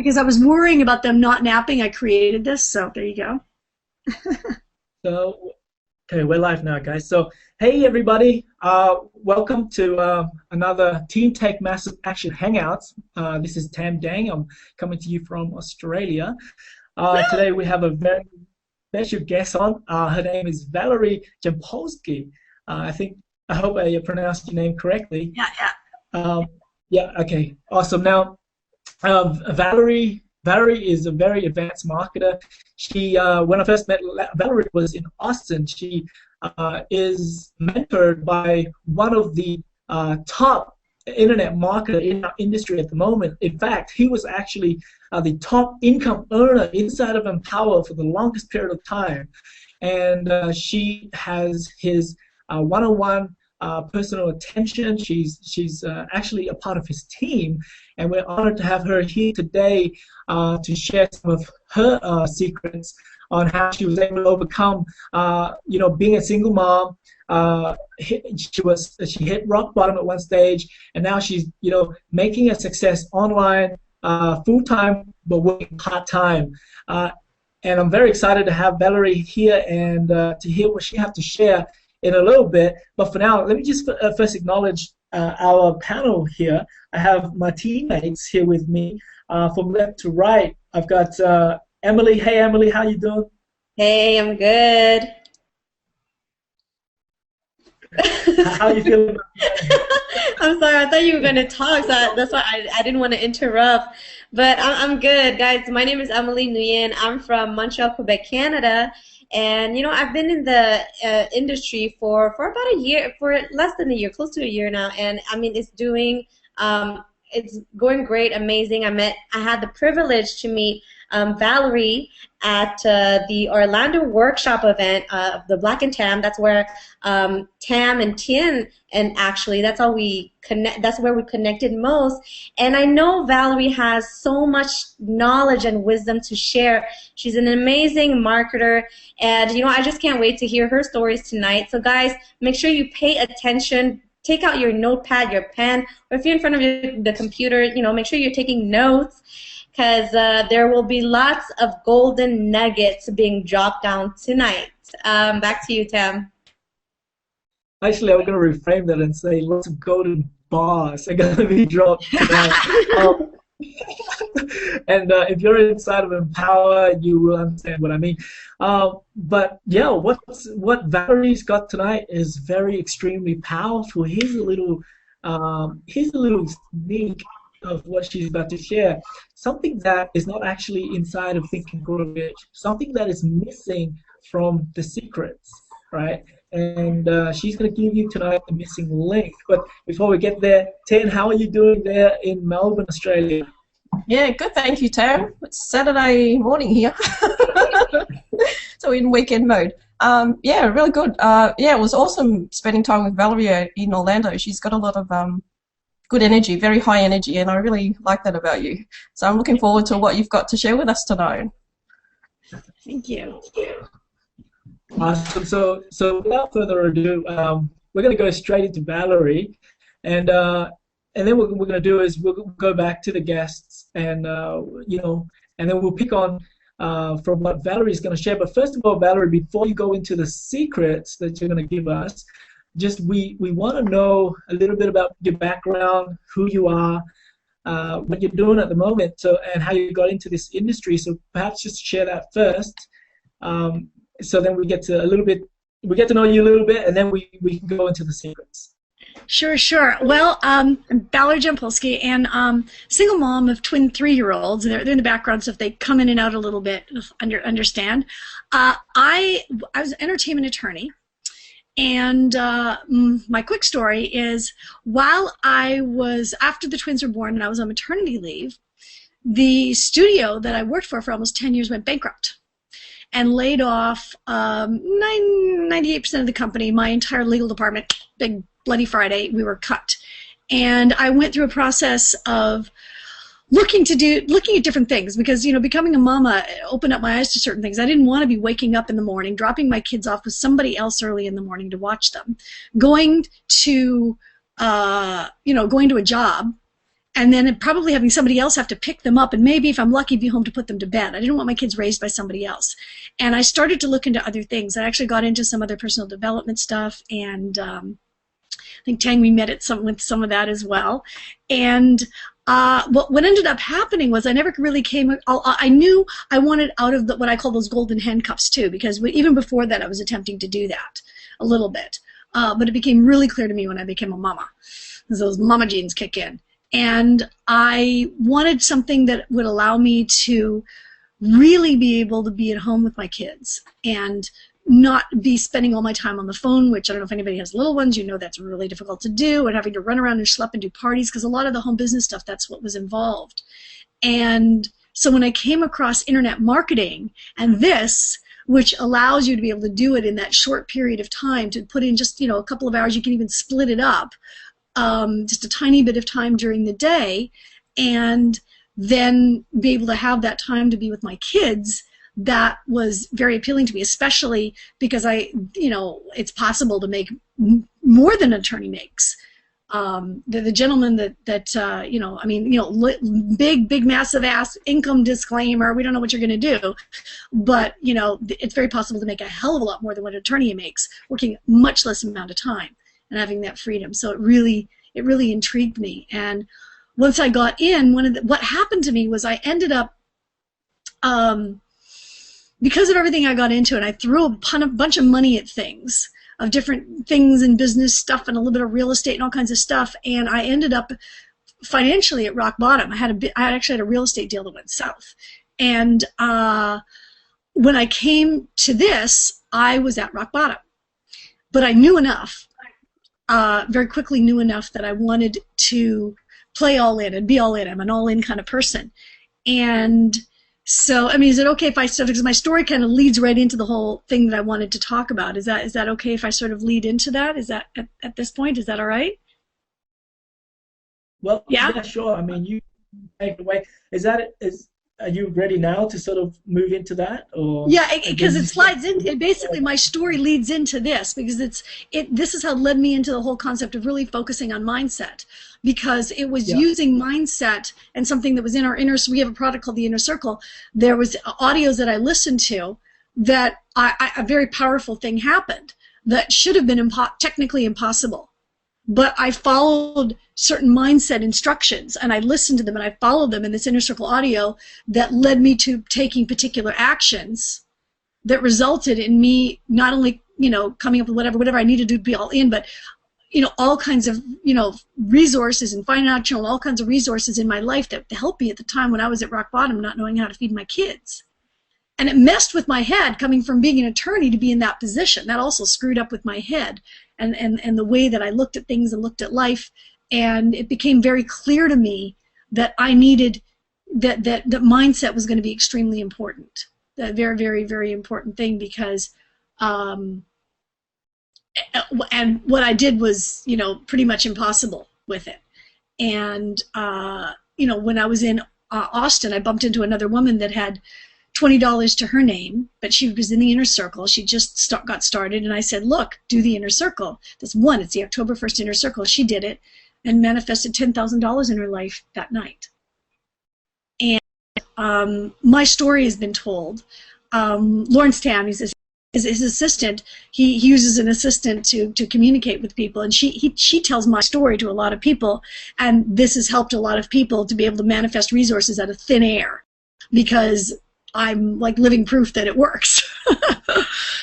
because I was worrying about them not napping, I created this. So there you go. So, okay, we're live now, guys. So, hey, everybody. Welcome to another Team Tech Massive Action Hangouts. This is Tam Dang. I'm coming to you from Australia. Today we have a very special guest on. Her name is Valerie Jampolsky. I hope I pronounced your name correctly. Yeah, yeah. Yeah, okay, awesome. Now, Valerie is a very advanced marketer. She, when I first met Valerie, was in Austin. She is mentored by one of the top internet marketer in our industry at the moment. In fact, he was actually the top income earner inside of Empower for the longest period of time. And she has his one-on-one personal attention. She's actually a part of his team, and we're honored to have her here today to share some of her secrets on how she was able to overcome, being a single mom. She hit rock bottom at one stage, and now she's making a success online, full time, but working part time. And I'm very excited to have Valerie here and to hear what she has to share in a little bit. But for now, let me just first acknowledge our panel here. I have my teammates here with me from left to right. I've got Emily. Hey, Emily, how you doing? Hey, I'm good. How you feeling? I'm sorry, I thought you were going to talk, so that's why I didn't want to interrupt. But I'm good, guys. My name is Emily Nguyen. I'm from Montreal, Quebec, Canada. And, I've been in the industry for about a year, for less than a year, close to a year now. And, I mean, it's going great, amazing. I had the privilege to meet Valerie at the Orlando workshop event of the Black and Tam. That's where Tam and Tien, and actually that's how we connect. That's where we connected most. And I know Valerie has so much knowledge and wisdom to share. She's an amazing marketer, and I just can't wait to hear her stories tonight. So guys, make sure you pay attention. Take out your notepad, your pen, or if you're in front of the computer, make sure you're taking notes, because there will be lots of golden nuggets being dropped down tonight. Back to you, Tam. Actually, I'm going to reframe that and say lots of golden bars are going to be dropped tonight. And if you're inside of Empower, you will understand what I mean. But yeah, what Valerie's got tonight is very extremely powerful. Here's a little sneak of what she's about to share. Something that is not actually inside of Think and Grow Rich. Something that is missing from the secrets, right? And she's going to give you tonight the missing link. But before we get there, Tan, how are you doing there in Melbourne, Australia? Yeah, good, thank you, Tam. It's Saturday morning here, so in weekend mode. Yeah, really good. Yeah, it was awesome spending time with Valerie in Orlando. She's got a lot of good energy, very high energy, and I really like that about you. So I'm looking forward to what you've got to share with us tonight. Thank you. Awesome. So without further ado, we're going to go straight into Valerie, and then what we're going to do is we'll go back to the guests, and and then we'll pick on from what Valerie's going to share. But first of all, Valerie, before you go into the secrets that you're going to give us, we want to know a little bit about your background, who you are, what you're doing at the moment, and how you got into this industry. So perhaps just share that first. So then we get to know you a little bit, and then we can go into the secrets. Sure. Well, I'm Valerie Jampolsky, and single mom of twin 3-year-olds. They're in the background, so if they come in and out a little bit, understand. I was an entertainment attorney, and my quick story is, after the twins were born and I was on maternity leave, the studio that I worked for almost 10 years went bankrupt and laid off 98% of the company. My entire legal department, big bloody Friday, we were cut. And I went through a process of looking at different things, because becoming a mama opened up my eyes to certain things. I didn't want to be waking up in the morning, dropping my kids off with somebody else early in the morning to watch them, going to a job and then probably having somebody else have to pick them up, and maybe if I'm lucky, be home to put them to bed. I didn't want my kids raised by somebody else. And I started to look into other things. I actually got into some other personal development stuff, and I think Tang, we met with some of that as well. And what ended up happening was I never really I knew I wanted out of what I call those golden handcuffs too, because even before that I was attempting to do that a little bit. But it became really clear to me when I became a mama. Those mama genes kick in. And I wanted something that would allow me to really be able to be at home with my kids and not be spending all my time on the phone, which I don't know if anybody has little ones, you know that's really difficult to do, and having to run around and schlep and do parties, because a lot of the home business stuff, that's what was involved. And so when I came across internet marketing and this, which allows you to be able to do it in that short period of time, to put in just, a couple of hours, you can even split it up, just a tiny bit of time during the day, and then be able to have that time to be with my kids, that was very appealing to me, especially because it's possible to make more than an attorney makes. The gentleman big, massive ass income disclaimer, we don't know what you're going to do, but, it's very possible to make a hell of a lot more than what an attorney makes, working much less amount of time and having that freedom. So it really intrigued me. And once I got in, what happened to me was I ended up, because of everything I got into, and I threw a bunch of money at things, of different things in business stuff and a little bit of real estate and all kinds of stuff, and I ended up financially at rock bottom. I actually had a real estate deal that went south. And when I came to this, I was at rock bottom. But I knew enough, very quickly knew enough, that I wanted to play all in and be all in. I'm an all in kind of person. And so, is it okay if I start, because my story kind of leads right into the whole thing that I wanted to talk about. Is that okay if I sort of lead into that? Is that at this point, is that all right? Well, yeah, sure. You take the way. Are you ready now to sort of move into that, or? Yeah, because it slides in. Basically, my story leads into this, because this is how it led me into the whole concept of really focusing on mindset, because it was using mindset and something that was in our inner. So we have a product called the Inner Circle. There was audios that I listened to that a very powerful thing happened that should have been technically impossible. But I followed certain mindset instructions, and I listened to them, and I followed them in this Inner Circle audio that led me to taking particular actions that resulted in me not only, coming up with whatever I needed to be all in, but, all kinds of, resources and financial and all kinds of resources in my life that helped me at the time when I was at rock bottom, not knowing how to feed my kids. And it messed with my head, coming from being an attorney to be in that position. That also screwed up with my head and the way that I looked at things and looked at life. And it became very clear to me that I needed, that mindset was going to be extremely important. A very, very, very important thing, because, and what I did was, pretty much impossible with it. And, when I was in Austin, I bumped into another woman that had $20 to her name, but she was in the Inner Circle. She just got started, and I said, look, do the Inner Circle. It's the October 1st Inner Circle. She did it and manifested $10,000 in her life that night. And my story has been told. Lawrence Tam, his assistant, he uses an assistant to communicate with people, and she tells my story to a lot of people, and this has helped a lot of people to be able to manifest resources out of thin air, because I'm like living proof that it works.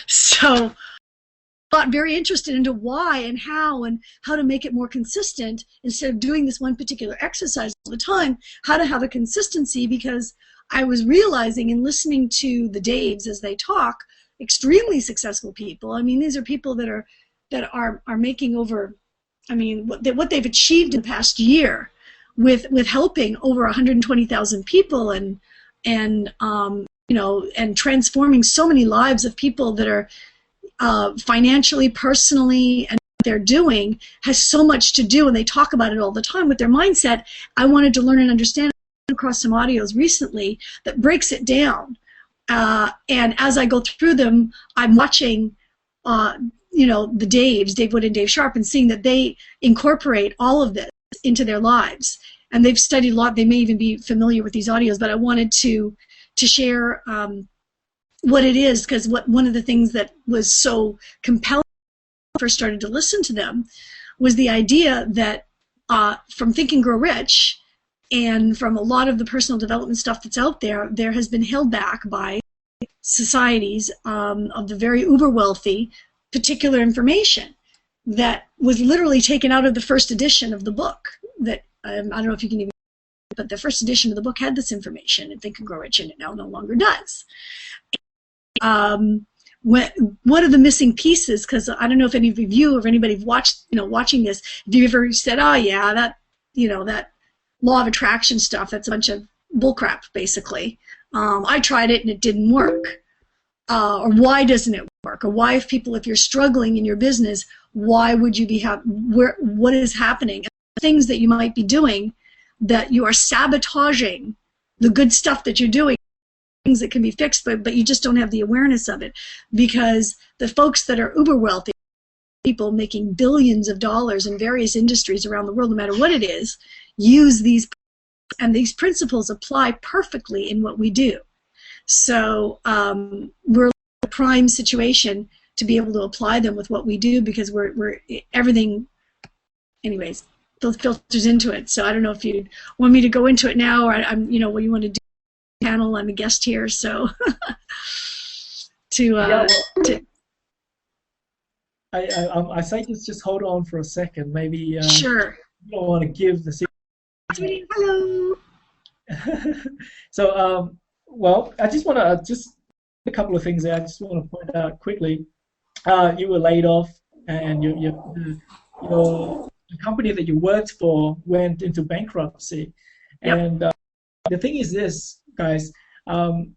So I got very interested into why and how to make it more consistent, instead of doing this one particular exercise all the time, how to have a consistency, because I was realizing in listening to the Daves as they talk, extremely successful people. These are people that are making over, what they've achieved in the past year with helping over 120,000 people and transforming so many lives of people that are financially, personally, and what they're doing has so much to do, and they talk about it all the time with their mindset. I wanted to learn and understand. I came across some audios recently that breaks it down, and as I go through them, I'm watching the Dave Wood and Dave Sharp, and seeing that they incorporate all of this into their lives. and they've studied a lot. They may even be familiar with these audios, but I wanted to share what it is, because one of the things that was so compelling when I first started to listen to them was the idea that from Think and Grow Rich and from a lot of the personal development stuff that's out there, there has been held back by societies of the very uber wealthy particular information that was literally taken out of the first edition of the book. That I don't know if you can even, but the first edition of the book had this information in Think and Grow Rich, and it now no longer does. What are the missing pieces? Because I don't know if any of you or anybody watching this, if you ever said, oh yeah, that law of attraction stuff, that's a bunch of bullcrap, basically. I tried it and it didn't work. Or why doesn't it work? Or why, if you're struggling in your business, why would you be what is happening? Things that you might be doing that you are sabotaging the good stuff that you're doing, things that can be fixed, but you just don't have the awareness of it, because the folks that are uber wealthy, people making billions of dollars in various industries around the world, no matter what it is, use these, and these principles apply perfectly in what we do. So we're in a prime situation to be able to apply them with what we do, because we're everything, anyways, filters into it. So I don't know if you want me to go into it now, or what you want to do. Panel, I'm a guest here, so I say just hold on for a second. Maybe sure. You don't want to give the secret. Hello. So well, I just want to a couple of things there. I just want to point out quickly. You were laid off, and your the company that you worked for went into bankruptcy. Yep. And the thing is this, guys. The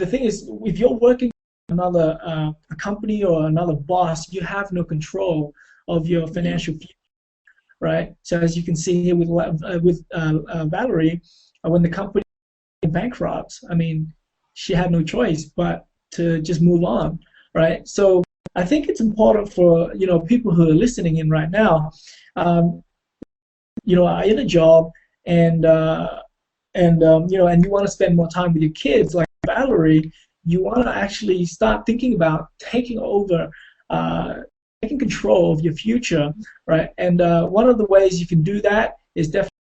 thing is, if you're working for another a company or another boss, you have no control of your financial future, right? So as you can see here with Valerie, when the company went bankrupt, I mean, she had no choice but to just move on, right? So I think it's important for people who are listening in right now, are in a job and you want to spend more time with your kids, like Valerie, you want to actually start thinking about taking control of your future, right? And one of the ways you can do that is definitely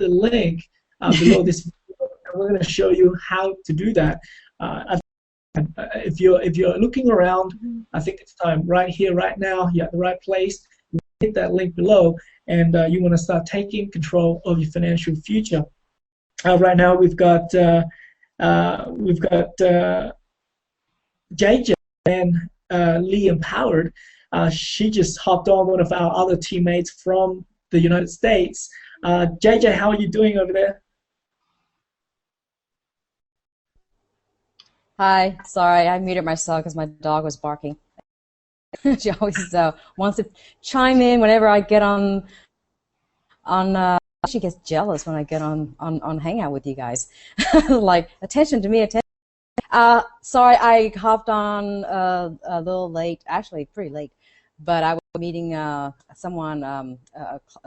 the link below this video, and we're going to show you how to do that. If you're looking around, I think it's time right here, right now. You're at the right place. You hit that link below, and you want to start taking control of your financial future. Right now we've got JJ and Lee Empowered. She just hopped on, one of our other teammates from the United States. JJ, how are you doing over there? Hi, sorry, I muted myself because my dog was barking. She always wants to chime in whenever I get on. She gets jealous when I get on Hangout with you guys. Like, attention to me, attention. Sorry, I hopped on a little late, actually pretty late, but I was meeting someone, a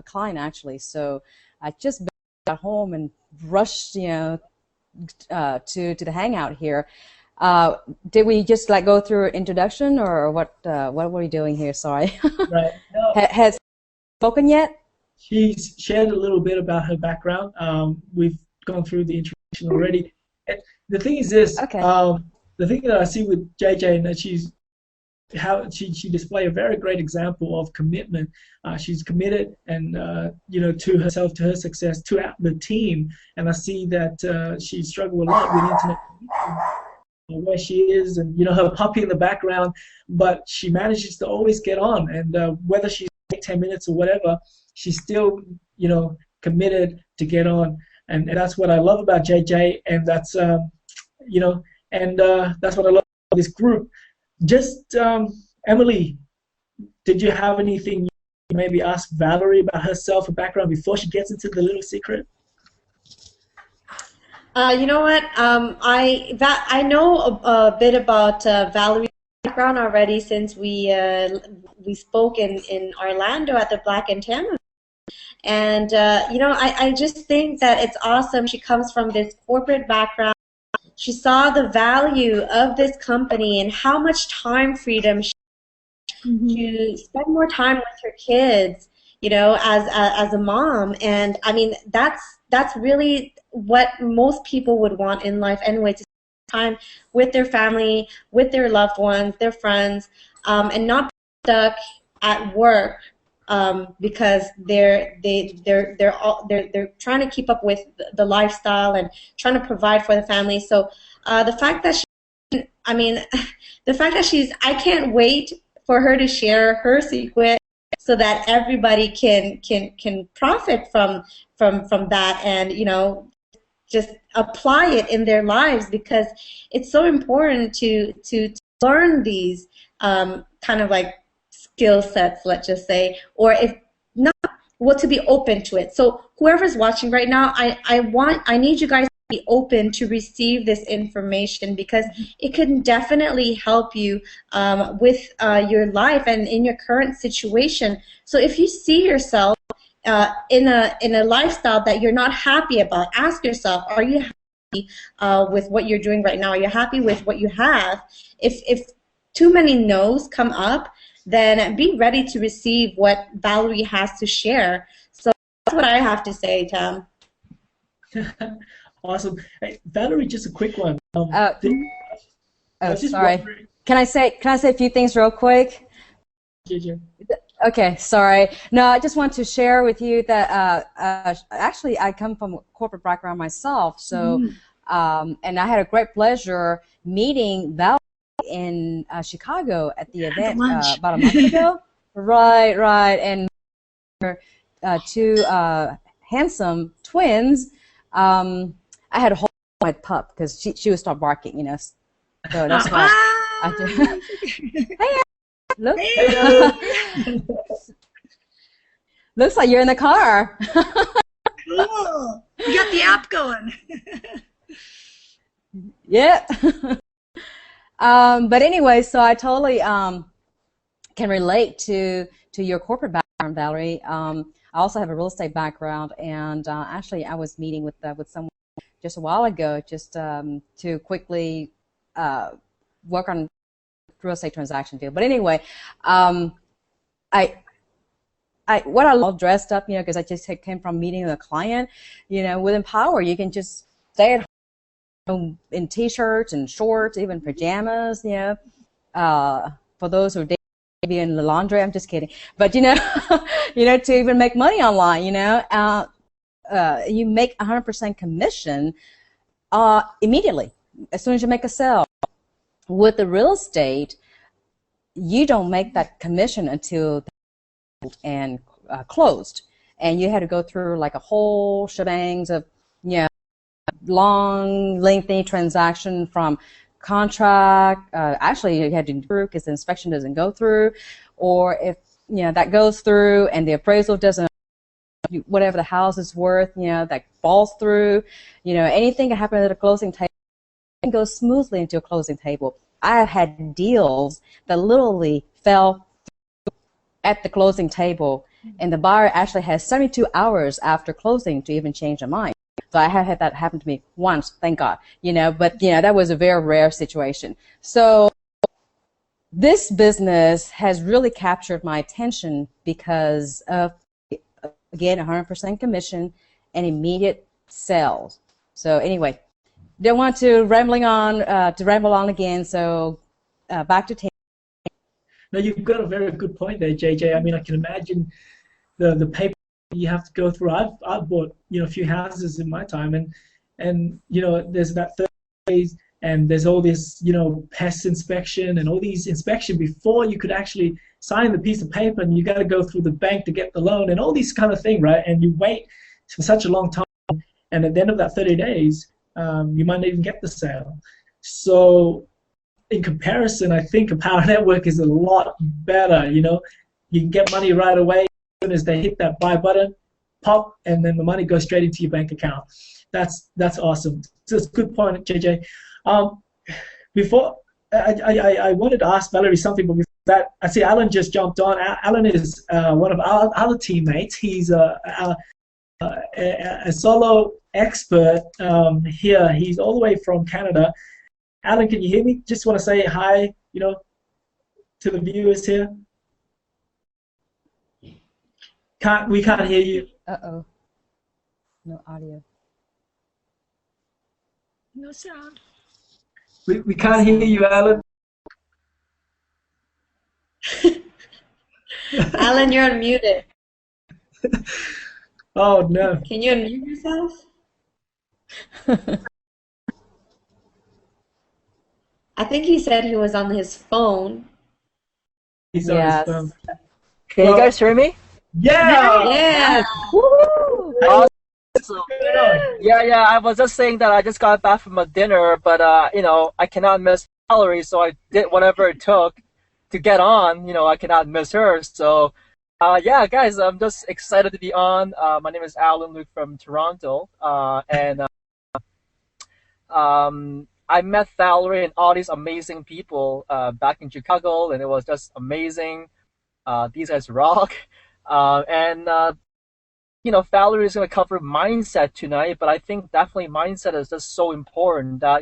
client actually. So I just got home and rushed, to the Hangout here. Did we just go through an introduction, or what were we doing here? Sorry. Right. No. Has spoken yet? She's shared a little bit about her background. We've gone through the introduction already. And the thing is this. Okay. The thing that I see with JJ, and that she displays a very great example of commitment. She's committed and to herself, to her success, to the team. And I see that she struggled a lot with internet, where she is, and her puppy in the background, but she manages to always get on, and whether she's 10 minutes or whatever, she's still committed to get on, and that's what I love about JJ, and that's that's what I love about this group. Just Emily, did you have anything you maybe ask Valerie about herself, her background, before she gets into the little secret? You know what? I know a bit about Valerie's background already, since we spoke in Orlando at the Black and Tan. And I just think that it's awesome. She comes from this corporate background. She saw the value of this company and how much time freedom she to spend more time with her kids, as a mom. And I mean, that's really what most people would want in life anyway, to spend time with their family, with their loved ones, their friends, and not be stuck at work, because they're trying to keep up with the lifestyle and trying to provide for the family. So the fact that I mean, the fact that I can't wait for her to share her secret so that everybody can profit from that, and just apply it in their lives, because it's so important to learn these kind of like skill sets, let's just say, or if not, well, to be open to it. So whoever's watching right now, I need you guys to be open to receive this information, because it can definitely help you with your life and in your current situation. So if you see yourself in a lifestyle that you're not happy about, ask yourself, are you happy with what you're doing right now? Are you happy with what you have? If too many no's come up, then be ready to receive what Valerie has to share. So that's what I have to say, Tam. Awesome. Hey, Valerie, just a quick one. Sorry. Can I say a few things real quick? Okay, sorry. No, I just want to share with you that actually I come from a corporate background myself, so and I had a great pleasure meeting Valerie in Chicago at the event about a month ago. Right, and two handsome twins. I had a whole my pup because she would start barking, So that's why I did. Hey, look. Looks like you're in the car. Cool. You got the app going. Yeah. But anyway, so I totally can relate to your corporate background, Valerie. I also have a real estate background, and actually I was meeting with someone just a while ago just to quickly work on real estate transaction deal. But anyway, what I love dressed up, because I just came from meeting with a client, with Empower, you can just stay at home in t-shirts and shorts, even pajamas, for those who maybe in the laundry. I'm just kidding, but to even make money online, you make 100% commission immediately as soon as you make a sale. With the real estate, you don't make that commission until and closed, and you had to go through like a whole shebangs of long, lengthy transaction from contract. Actually, you had to do because the inspection doesn't go through, or if that goes through and the appraisal doesn't, whatever the house is worth, that falls through, anything can happen at a closing table and go smoothly into a closing table. I have had deals that literally fell at the closing table, and the buyer actually has 72 hours after closing to even change their mind. So I have had that happen to me once, thank God, but that was a very rare situation. So this business has really captured my attention because of, again, 100% commission and immediate sales. So anyway, don't want to ramble on again, so back to Taylor. No, you've got a very good point there, JJ. I mean, I can imagine the paper you have to go through. I've bought a few houses in my time, and there's that 30 days, and there's all this pest inspection and all these inspection before you could actually sign the piece of paper, and you got to go through the bank to get the loan and all these kind of thing, right? And you wait for such a long time, and at the end of that 30 days, you might not even get the sale. So in comparison, I think a Power Network is a lot better. You can get money right away as soon as they hit that buy button, pop, and then the money goes straight into your bank account. That's awesome. So it's a good point, JJ. Before I wanted to ask Valerie something, but before that, I see Alan just jumped on. Alan is one of our other teammates. He's a solo expert here. He's all the way from Canada. Alan, can you hear me? Just want to say hi, to the viewers here. We can't hear you. Uh-oh. No audio. No sound. We can't hear you, Alan. Alan, you're unmuted. Oh no. Can you unmute yourself? I think he said he was on his phone. He's on his phone. Can you guys hear me? Yeah. Yeah. Woo! Awesome. Yeah. I was just saying that I just got back from a dinner, but I cannot miss Valerie, so I did whatever it took to get on. I cannot miss her. So, yeah, guys, I'm just excited to be on. My name is Alan Luke from Toronto, and I met Valerie and all these amazing people back in Chicago, and it was just amazing. These guys rock. Valerie is going to cover mindset tonight, but I think definitely mindset is just so important that,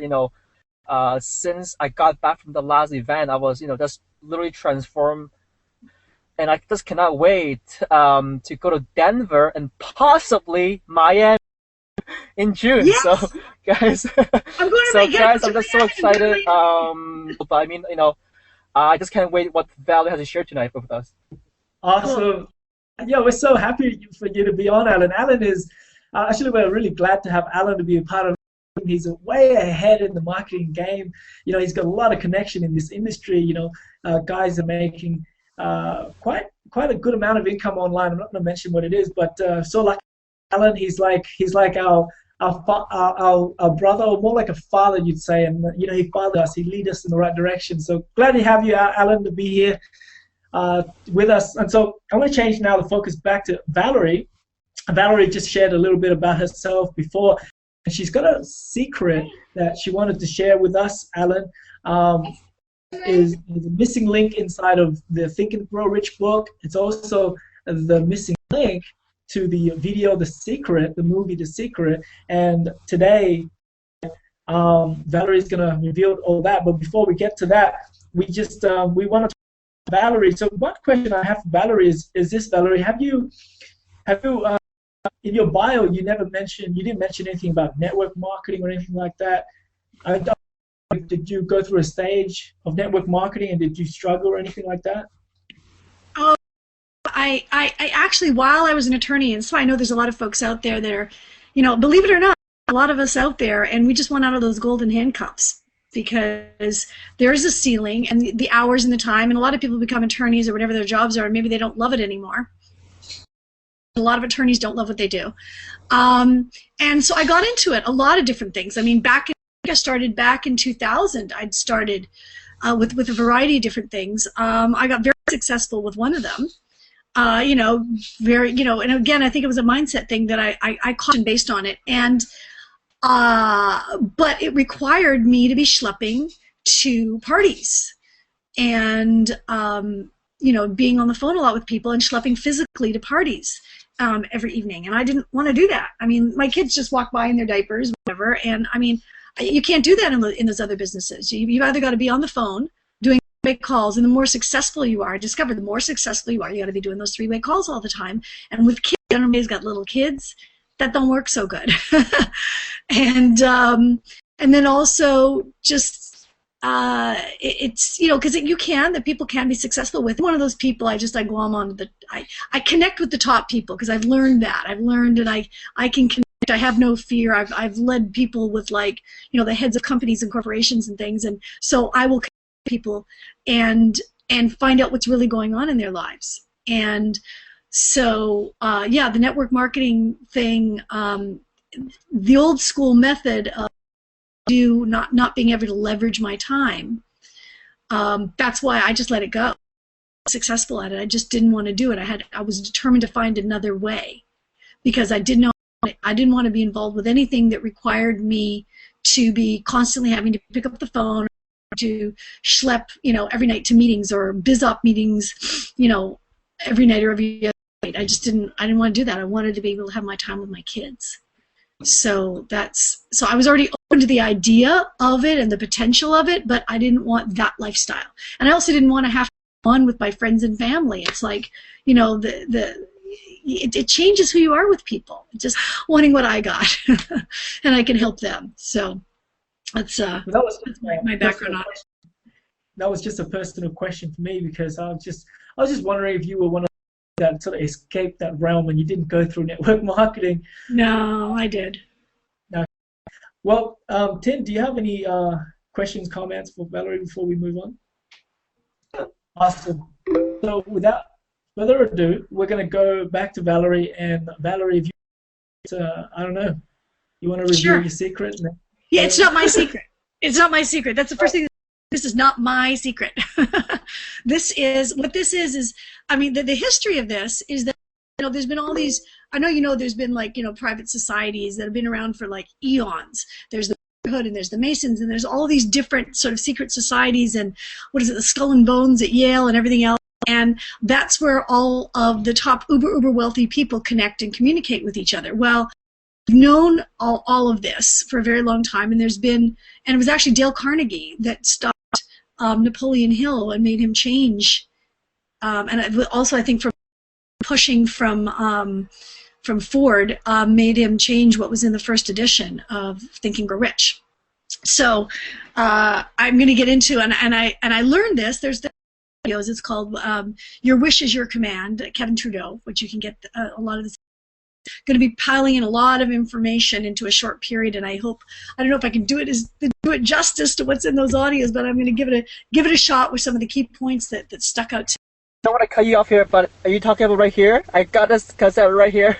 since I got back from the last event, I was, just literally transformed, and I just cannot wait to go to Denver and possibly Miami in June. Yes! So, guys, I'm just so excited. But I mean, I just can't wait what Valerie has to share tonight with us. Awesome. Yeah, we're so happy for you to be on, Alan. Alan is, actually, we're really glad to have Alan to be a part of it. He's way ahead in the marketing game. He's got a lot of connection in this industry. Guys are making quite a good amount of income online. I'm not going to mention what it is, but so like Alan, he's like our brother, or more like a father, you'd say. And he fathered us. He lead us in the right direction. So glad to have you, Alan, to be here with us. And so I want to change now the focus back to Valerie. Valerie just shared a little bit about herself before, and she's got a secret that she wanted to share with us, Alan. Is a missing link inside of the Think and Grow Rich book. It's also the missing link to the video The Secret, the movie The Secret. And today, Valerie's going to reveal all that. But before we get to that, we want to talk about Valerie. So one question I have for Valerie is this, Valerie, have you in your bio, you didn't mention anything about network marketing or anything like that. Did you go through a stage of network marketing, and did you struggle or anything like that? Oh, I actually, while I was an attorney, and so I know there's a lot of folks out there that are, believe it or not, a lot of us out there, and we just want out of those golden handcuffs because there is a ceiling and the hours and the time, and a lot of people become attorneys or whatever their jobs are, and maybe they don't love it anymore. A lot of attorneys don't love what they do. And so I got into it, a lot of different things. I mean, I started back in 2000. I'd started with a variety of different things. I got very successful with one of them. And again, I think it was a mindset thing that I cautioned based on it. And but it required me to be schlepping to parties and being on the phone a lot with people and schlepping physically to parties every evening. And I didn't want to do that. I mean, my kids just walk by in their diapers, whatever. And I mean, you can't do that in those other businesses. You've either got to be on the phone doing three-way calls, and the more successful you are, I discovered the more successful you are, you got to be doing those three-way calls all the time. And with kids, everybody's got little kids, that don't work so good. And then also just it's because people can be successful with. One of those people, I glom onto I connect with the top people because I've learned that. And I can connect. I have no fear. I've led people with the heads of companies and corporations and things, and so I will connect with people and find out what's really going on in their lives. And so the network marketing thing, the old school method of not being able to leverage my time. That's why I just let it go. Successful at it. I just didn't want to do it. I was determined to find another way because I didn't want to be involved with anything that required me to be constantly having to pick up the phone, to schlep, every night to meetings or biz op meetings, every night or every other night. I didn't want to do that. I wanted to be able to have my time with my kids. So I was already open to the idea of it and the potential of it, but I didn't want that lifestyle. And I also didn't want to have fun with my friends and family. It's like, it changes who you are with people. Just wanting what I got, and I can help them. So that's my background on it. That was just a personal question for me, because I was just wondering if you were one of that sort of escaped that realm and you didn't go through network marketing. No, I did. No. Well, Tim, do you have any questions, comments for Valerie before we move on? Awesome. So without further ado, we're going to go back to Valerie. And Valerie, if you, I don't know, you want to reveal your secret? Yeah, it's not my secret. It's not my secret. That's the first thing. This is not my secret. This is I mean, the history of this is that, there's been all these, I know there's been private societies that have been around for like eons. There's the Brotherhood and there's the Masons and there's all these different sort of secret societies and the Skull and Bones at Yale and everything else. And that's where all of the top uber wealthy people connect and communicate with each other. Well, I've known all of this for a very long time, and it was actually Dale Carnegie that stopped Napoleon Hill and made him change. And also, I think from pushing from Ford, made him change what was in the first edition of Think and Grow Rich. So I'm going to get into, and I learned this. There's the videos. It's called Your Wish is Your Command, Kevin Trudeau, which you can get a lot of this. Going to be piling in a lot of information into a short period, and I don't know if I can do it justice to what's in those audios, but I'm going to give it a shot with some of the key points that stuck out to me. I don't want to cut you off here, but are you talking about right here? I got this cassette right here.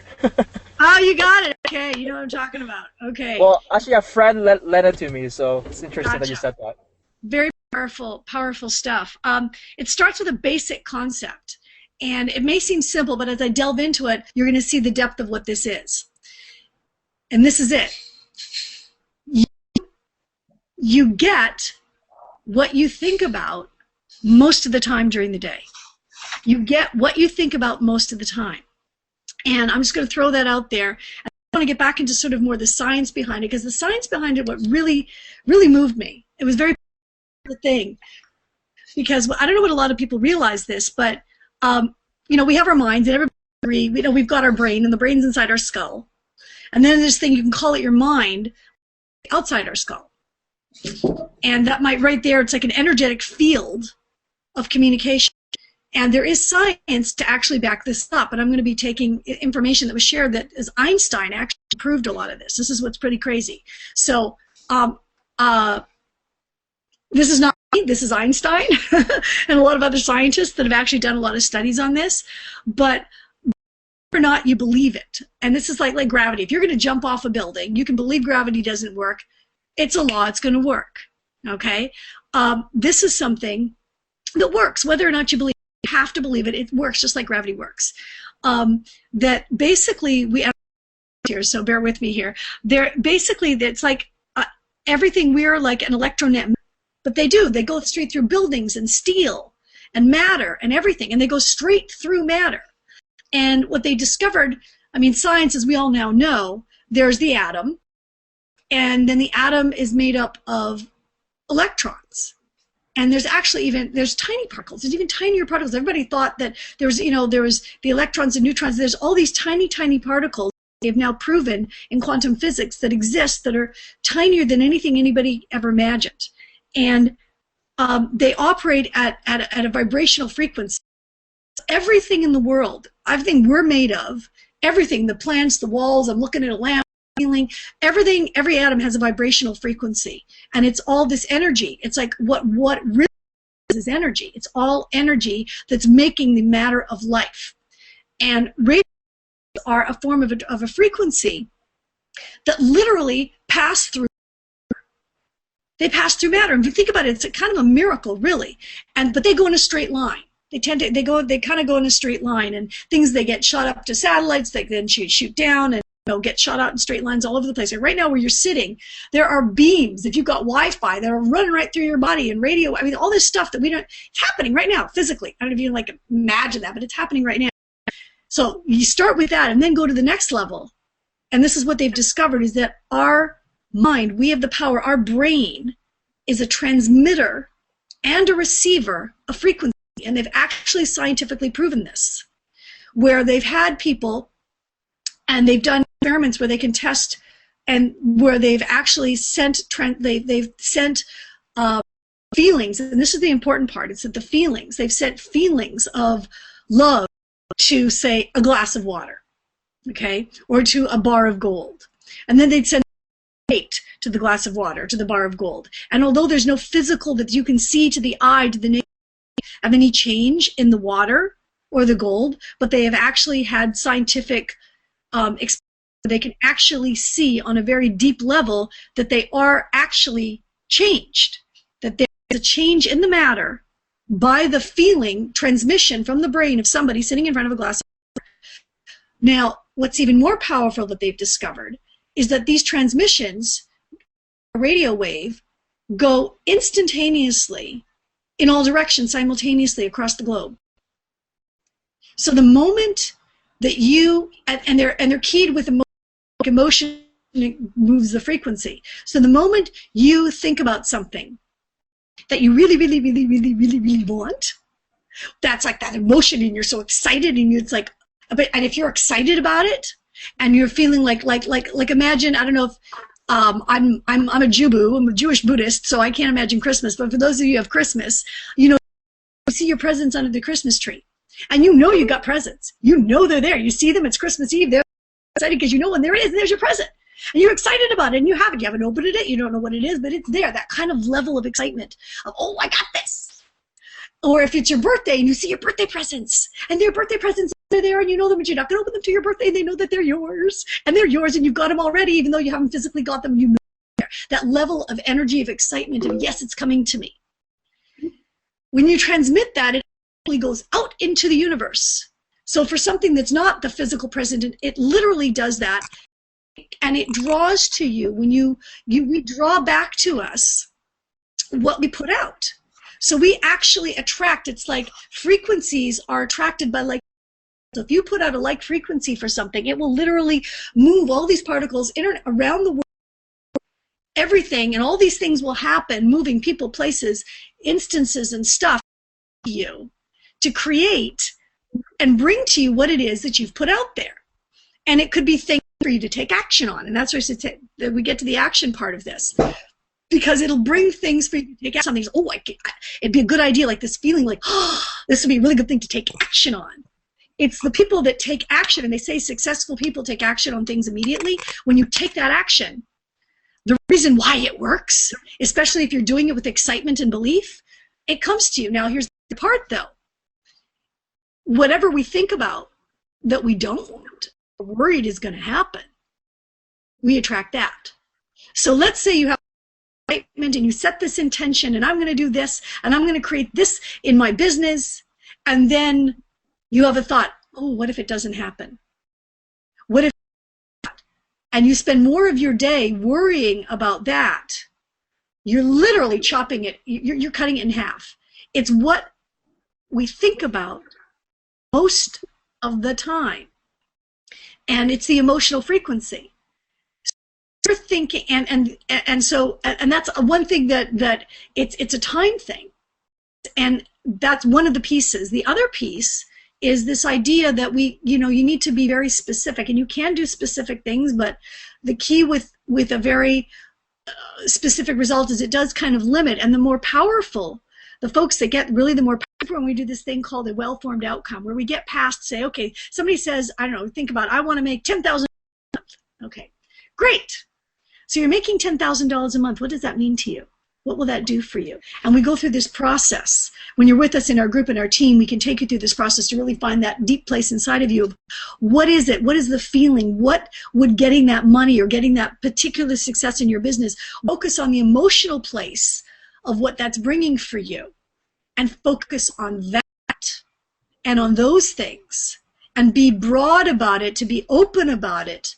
Oh, you got it. Okay, you know what I'm talking about. Okay. Well, actually, a friend lent it to me, so it's interesting that you said that. Very powerful stuff. It starts with a basic concept. And it may seem simple, but as I delve into it, you're going to see the depth of what this is. And this is it. You get what you think about most of the time during the day. You get what you think about most of the time. And I'm just going to throw that out there. I want to get back into sort of more the science behind it, because the science behind it, what really moved me. It was very the thing. Because I don't know what a lot of people realize this, but we have our minds, and everybody agree. We've got our brain, and the brain's inside our skull. And then there's this thing, you can call it your mind, outside our skull. And that might, right there, it's like an energetic field of communication. And there is science to actually back this up. And I'm going to be taking information that was shared that is Einstein actually proved a lot of this. This is what's pretty crazy. So this is not me, this is Einstein and a lot of other scientists that have actually done a lot of studies on this. But whether or not you believe it, and this is like gravity. If you're going to jump off a building, you can believe gravity doesn't work. It's a law, it's going to work. Okay? This is something that works. Whether or not you believe it, you have to believe it. It works just like gravity works. That basically, we have here, so bear with me here. Basically, it's like everything, we're like an electronet. But they go straight through buildings and steel and matter and everything, and they go straight through matter. And what they discovered, I mean, science, as we all now know, there's the atom, and then the atom is made up of electrons. And there's actually there's tiny particles. There's even tinier particles. Everybody thought that there was the electrons and neutrons. There's all these tiny particles they've now proven in quantum physics that exist that are tinier than anything anybody ever imagined. And they operate at a vibrational frequency. Everything in the world, everything we're made of, everything, the plants, the walls, I'm looking at a lamp, feeling, everything, every atom has a vibrational frequency. And it's all this energy. It's like what really is energy. It's all energy that's making the matter of life. And radio are a form of a frequency that literally pass through. They pass through matter. And if you think about it, it's kind of a miracle, really. But they go in a straight line. They kind of go in a straight line, and things, they get shot up to satellites, they then shoot down, and get shot out in straight lines all over the place. Like right now where you're sitting, there are beams, if you've got Wi-Fi, that are running right through your body, and radio. I mean, all this stuff that it's happening right now physically. I don't know if you can like imagine that, but it's happening right now. So you start with that and then go to the next level. And this is what they've discovered, is that our mind, we have the power, our brain is a transmitter and a receiver of frequency. And they've actually scientifically proven this, where they've had people and they've done experiments where they can test, and where they've actually sent they've sent feelings, and this is the important part, it's that the feelings, they've sent feelings of love to, say, a glass of water, okay, or to a bar of gold, and then they'd send hate to the glass of water, to the bar of gold. And although there's no physical that you can see to the eye, to the naked, of any change in the water or the gold, but they have actually had scientific they can actually see on a very deep level that they are actually changed, that there's a change in the matter by the feeling transmission from the brain of somebody sitting in front of a glass of water. Now, what's even more powerful that they've discovered is that these transmissions, a radio wave, go instantaneously in all directions simultaneously across the globe. So the moment that you, and they're keyed with emotion, moves the frequency. So the moment you think about something that you really, really, really, really, really, really want, that's like that emotion, and you're so excited, and it's like, and if you're excited about it, and you're feeling like imagine, I don't know if I'm a Jubu, I'm a Jewish Buddhist, so I can't imagine Christmas, but for those of you who have Christmas, you see your presents under the Christmas tree. And you got presents. You know they're there. You see them, it's Christmas Eve, they're excited because you know when there it is, and there's your present. And you're excited about it, and you have it. You haven't opened it, you don't know what it is, but it's there, that kind of level of excitement of, oh, I got this. Or if it's your birthday and you see your birthday presents, and their birthday presents are there, and you know them, but you're not going to open them to your birthday, they know that they're yours, and you've got them already, even though you haven't physically got them, you know they're there. That level of energy, of excitement, of yes, it's coming to me. When you transmit that, it goes out into the universe. So for something that's not the physical present, it literally does that, and it draws to you. When we draw back to us what we put out. So we actually attract. It's like frequencies are attracted by like. So if you put out a like frequency for something, it will literally move all these particles around the world, everything, and all these things will happen, moving people, places, instances, and stuff to you, to create and bring to you what it is that you've put out there. And it could be things for you to take action on. And that's where we get to the action part of this. Because it'll bring things for you to take action on. Things, it'd be a good idea, like this feeling like, oh, this would be a really good thing to take action on. It's the people that take action, and they say successful people take action on things immediately. When you take that action, the reason why it works, especially if you're doing it with excitement and belief, it comes to you. Now, here's the part, though. Whatever we think about that we don't want, or worried is going to happen, we attract that. So let's say you have excitement and you set this intention, and I'm going to do this, and I'm going to create this in my business, and then you have a thought, oh, what if it doesn't happen? What if, and you spend more of your day worrying about that? You're literally chopping it, you're cutting it in half. It's what we think about most of the time, and it's the emotional frequency. So you're thinking, and that's one thing that it's a time thing, and that's one of the pieces. The other piece is this idea that you need to be very specific, and you can do specific things, but the key with a very specific result is it does kind of limit. And the more powerful, the folks that get really the more powerful, when we do this thing called a well-formed outcome, where we get past, say, okay, somebody says, I don't know, think about, I want to make $10,000 a month. Okay, great. So you're making $10,000 a month. What does that mean to you? What will that do for you? And we go through this process. When you're with us in our group and our team, we can take you through this process to really find that deep place inside of you of what is it? What is the feeling? What would getting that money or getting that particular success in your business? Focus on the emotional place of what that's bringing for you, and focus on that and on those things, and be broad about it, to be open about it,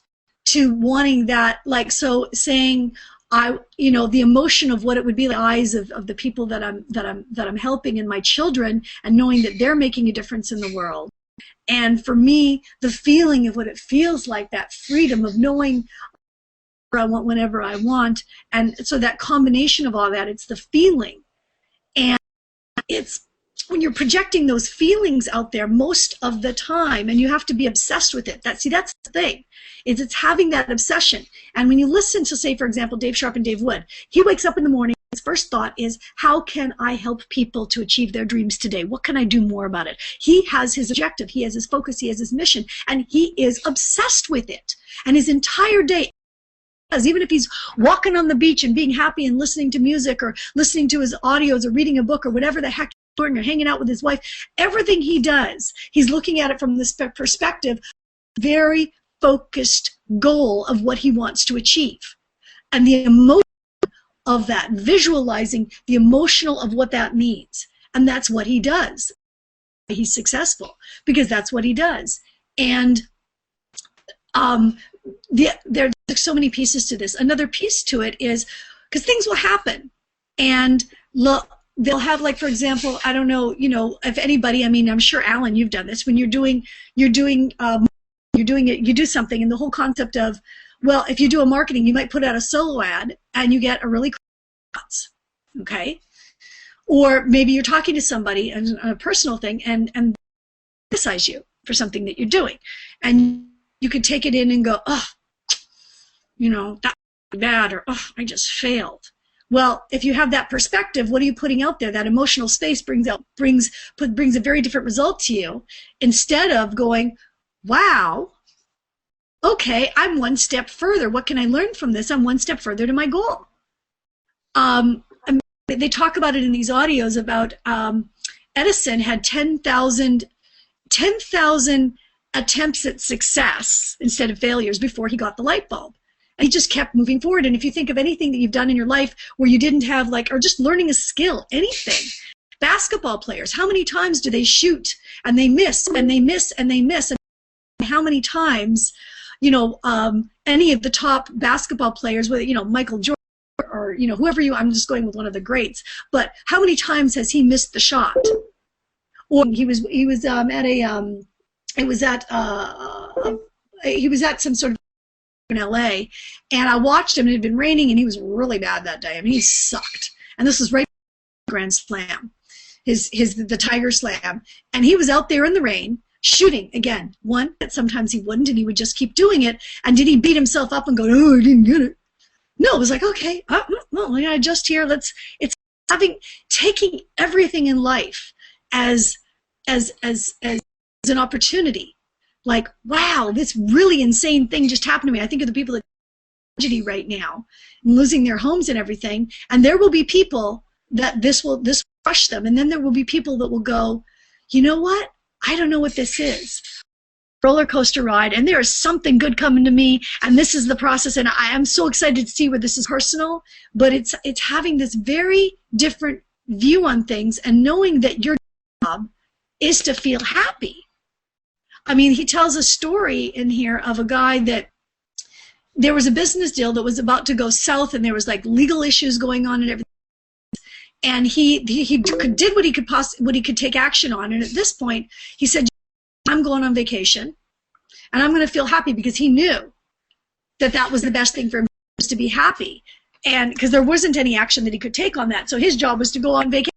to wanting that, like, so saying, the emotion of what it would be, the eyes of the people that I'm helping and my children, and knowing that they're making a difference in the world. And for me, the feeling of what it feels like, that freedom of knowing I want whenever I want. And so that combination of all that, it's the feeling. And it's when you're projecting those feelings out there most of the time, and you have to be obsessed with it. That's the thing. It's having that obsession. And when you listen to, say, for example, Dave Sharp and Dave Wood, he wakes up in the morning, his first thought is, how can I help people to achieve their dreams today? What can I do more about it? He has his objective, he has his focus, he has his mission, and he is obsessed with it. And his entire day, even if he's walking on the beach and being happy and listening to music or listening to his audios or reading a book or whatever the heck he's doing, or hanging out with his wife, everything he does, he's looking at it from this perspective, very focused goal of what he wants to achieve. And the emotion of that, visualizing the emotional of what that means. And that's what he does. He's successful because that's what he does. And there's so many pieces to this. Another piece to it is, because things will happen, and they'll have, like, for example, I don't know, if anybody, I mean, I'm sure, Alan, you've done this when you're doing it, you do something, and the whole concept of, well, if you do a marketing, you might put out a solo ad and you get a really response, okay? Or maybe you're talking to somebody on a personal thing and criticize you for something that you're doing, and you could take it in and go, oh, that's bad, or oh, I just failed. Well, if you have that perspective, what are you putting out there? That emotional space brings a very different result to you, instead of going, wow, okay, I'm one step further. What can I learn from this? I'm one step further to my goal. They talk about it in these audios about Edison had 10,000 attempts at success instead of failures before he got the light bulb. And he just kept moving forward. And if you think of anything that you've done in your life where you didn't have, like, or just learning a skill, anything. Basketball players, how many times do they shoot and they miss and they miss and they miss? And how many times, any of the top basketball players, whether, Michael Jordan or, whoever I'm just going with one of the greats, but how many times has he missed the shot? Or he was at some sort of in LA, and I watched him, and it had been raining, and he was really bad that day. I mean, he sucked. And this was right before Grand Slam, the Tiger Slam, and he was out there in the rain shooting again. One, that sometimes he wouldn't, and he would just keep doing it. And did he beat himself up and go, oh, I didn't get it? No, it was like, okay, well, just here. It's taking everything in life as an opportunity. Like, wow, this really insane thing just happened to me. I think of the people that are tragedy right now, and losing their homes and everything. And there will be people that this will crush them. And then there will be people that will go, you know what? I don't know what this is. Roller coaster ride, and there is something good coming to me, and this is the process, and I am so excited to see where this is personal. But it's having this very different view on things, and knowing that your job is to feel happy. I mean, he tells a story in here of a guy that there was a business deal that was about to go south, and there was, like, legal issues going on and everything. And he did what he could take action on. And at this point, he said, I'm going on vacation, and I'm going to feel happy, because he knew that was the best thing for him, was to be happy. And because there wasn't any action that he could take on that. So his job was to go on vacation.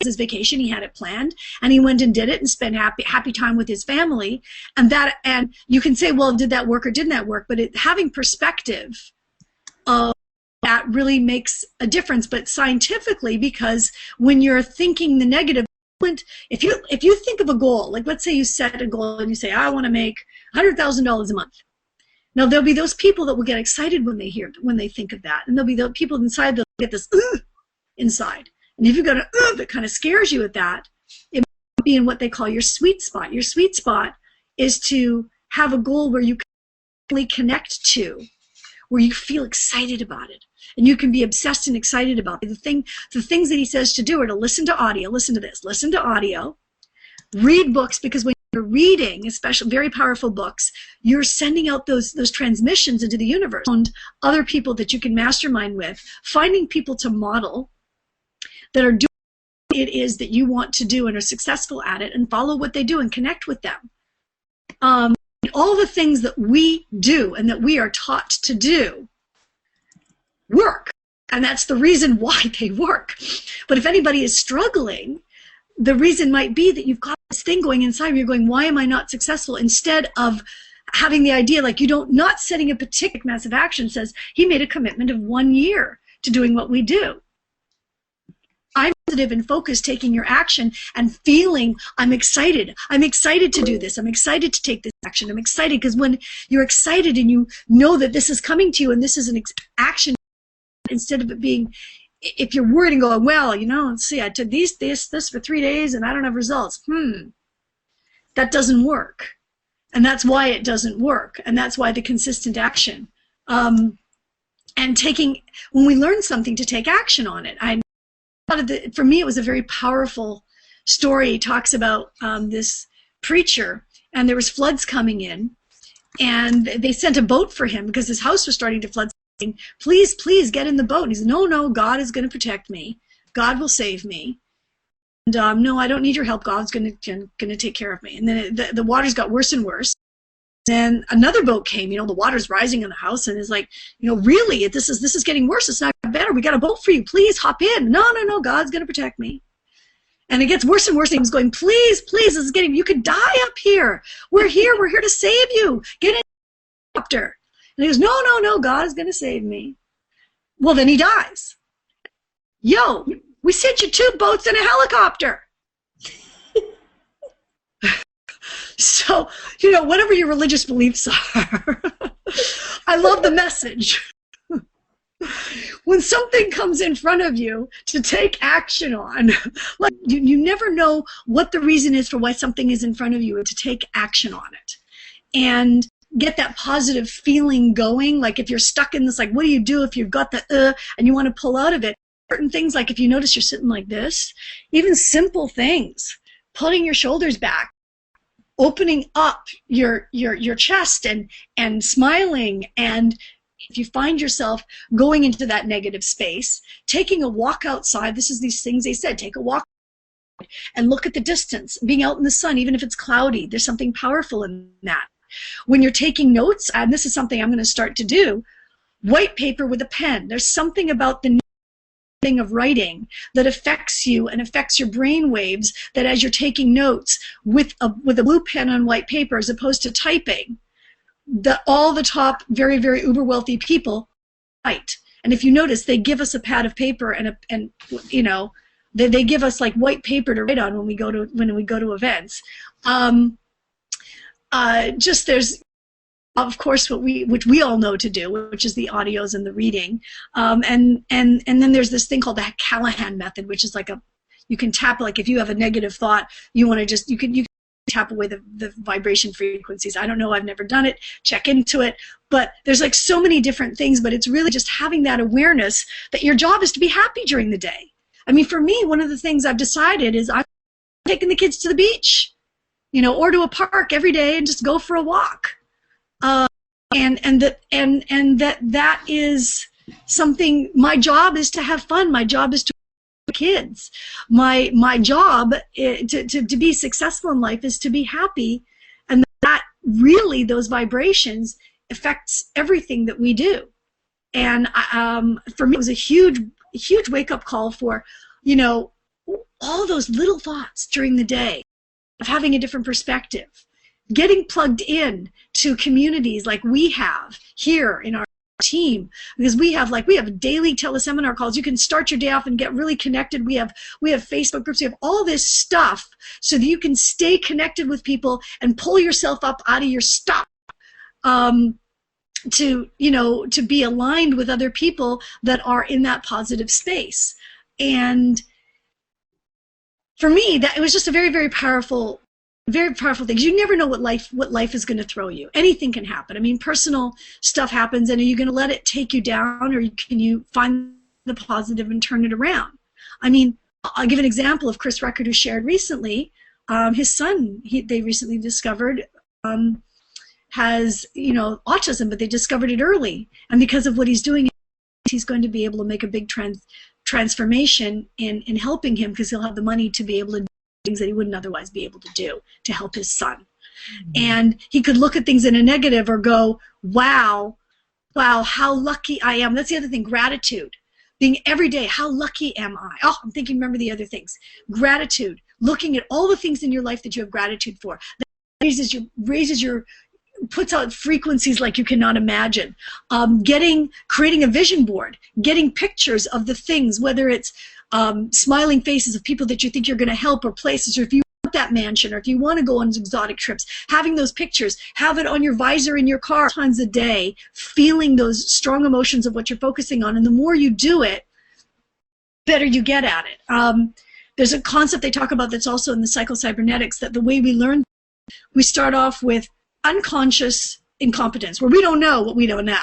His vacation, he had it planned, and he went and did it and spent happy time with his family. And you can say, well, did that work or didn't that work? But having perspective of that really makes a difference. But scientifically, because when you're thinking the negative, if you think of a goal, like, let's say you set a goal and you say, I want to make $100,000 a month. Now, there'll be those people that will get excited when they think of that, and there'll be the people inside that get this inside. And if you've got an that kind of scares you at that, it might be in what they call your sweet spot. Your sweet spot is to have a goal where you can really connect to, where you feel excited about it, and you can be obsessed and excited about it. The things that he says to do are to listen to audio. Listen to this. Listen to audio. Read books, because when you're reading, especially very powerful books, you're sending out those transmissions into the universe. And other people that you can mastermind with, finding people to model that are doing what it is that you want to do and are successful at it, and follow what they do and connect with them. All the things that we do and that we are taught to do work, and that's the reason why they work. But if anybody is struggling, the reason might be that you've got this thing going inside, you're going, why am I not successful? Instead of having the idea, like, not setting a particular massive action. Says he made a commitment of 1 year to doing what we do. I'm positive and focused, taking your action and feeling I'm excited. I'm excited to do this. I'm excited to take this action. I'm excited because when you're excited and you know that this is coming to you and this is an action, instead of it being, if you're worried and going, well, let's see, I did this for 3 days and I don't have results. That doesn't work. And that's why it doesn't work. And that's why the consistent action. And when we learn something, to take action on it. For me, it was a very powerful story. He talks about this preacher, and there was floods coming in, and they sent a boat for him because his house was starting to flood. Saying, please, please get in the boat. And he said, no, God is going to protect me. God will save me. And no, I don't need your help. God's going to take care of me. And then the waters got worse and worse. Then another boat came. The water's rising in the house, and is like, really, this is getting worse. It's not better. We got a boat for you. Please hop in. No, God's going to protect me. And it gets worse and worse. And he was going, please, this is getting. You could die up here. We're here. We're here to save you. Get in the helicopter. And he goes, no, God is going to save me. Well, then he dies. Yo, we sent you 2 boats and a helicopter. So, whatever your religious beliefs are, I love the message. When something comes in front of you to take action on, like you never know what the reason is for why something is in front of you, to take action on it. And get that positive feeling going. Like if you're stuck in this, like, what do you do if you've got the and you want to pull out of it? Certain things, like if you notice you're sitting like this, even simple things, putting your shoulders back, opening up your chest and smiling, and if you find yourself going into that negative space, taking a walk outside. This is these things they said, take a walk and look at the distance, being out in the sun, even if it's cloudy. There's something powerful in that. When you're taking notes, and this is something I'm going to start to do, white paper with a pen. There's something about the thing of writing that affects you and affects your brain waves, that as you're taking notes with a blue pen on white paper as opposed to typing, that all the top very, very uber wealthy people write. And if you notice, they give us a pad of paper and they give us like white paper to write on when we go to events. There's, of course, which we all know to do, which is the audios and the reading, and then there's this thing called the Callahan method, which is like you can tap, like if you have a negative thought, you want to you can tap away the vibration frequencies. I don't know, I've never done it. Check into it, but there's like so many different things. But it's really just having that awareness that your job is to be happy during the day. I mean, for me, one of the things I've decided is I'm taking the kids to the beach, or to a park every day and just go for a walk. And that is something. My job is to have fun. My job is to kids. My job to be successful in life is to be happy, and that really, those vibrations affects everything that we do. And for me, it was a huge wake up call for all those little thoughts during the day of having a different perspective. Getting plugged in to communities like we have here in our team, because we have daily teleseminar calls. You can start your day off and get really connected. We have Facebook groups. We have all this stuff so that you can stay connected with people and pull yourself up out of your stuff, to be aligned with other people that are in that positive space. And for me, that it was just a very, very powerful thing. You never know what life is going to throw you. Anything can happen. I mean, personal stuff happens, and are you going to let it take you down, or can you find the positive and turn it around? I mean, I'll give an example of Chris Record, who shared recently his son, they recently discovered, has, autism, but they discovered it early. And because of what he's doing, he's going to be able to make a big transformation in helping him, because he'll have the money to be able to do things that he wouldn't otherwise be able to do to help his son. And he could look at things in a negative or go, wow, how lucky I am. That's the other thing, gratitude. Being every day, how lucky am I? Oh, I'm thinking, remember the other things. Gratitude, looking at all the things in your life that you have gratitude for. That puts out frequencies like you cannot imagine. Creating a vision board, getting pictures of the things, whether it's smiling faces of people that you think you're going to help, or places, or if you want that mansion, or if you want to go on exotic trips, having those pictures, have it on your visor in your car times a day, feeling those strong emotions of what you're focusing on. And the more you do it, better you get at it. There's a concept they talk about that's also in the psychocybernetics, that the way we learn, we start off with unconscious incompetence, where we don't know what we don't know.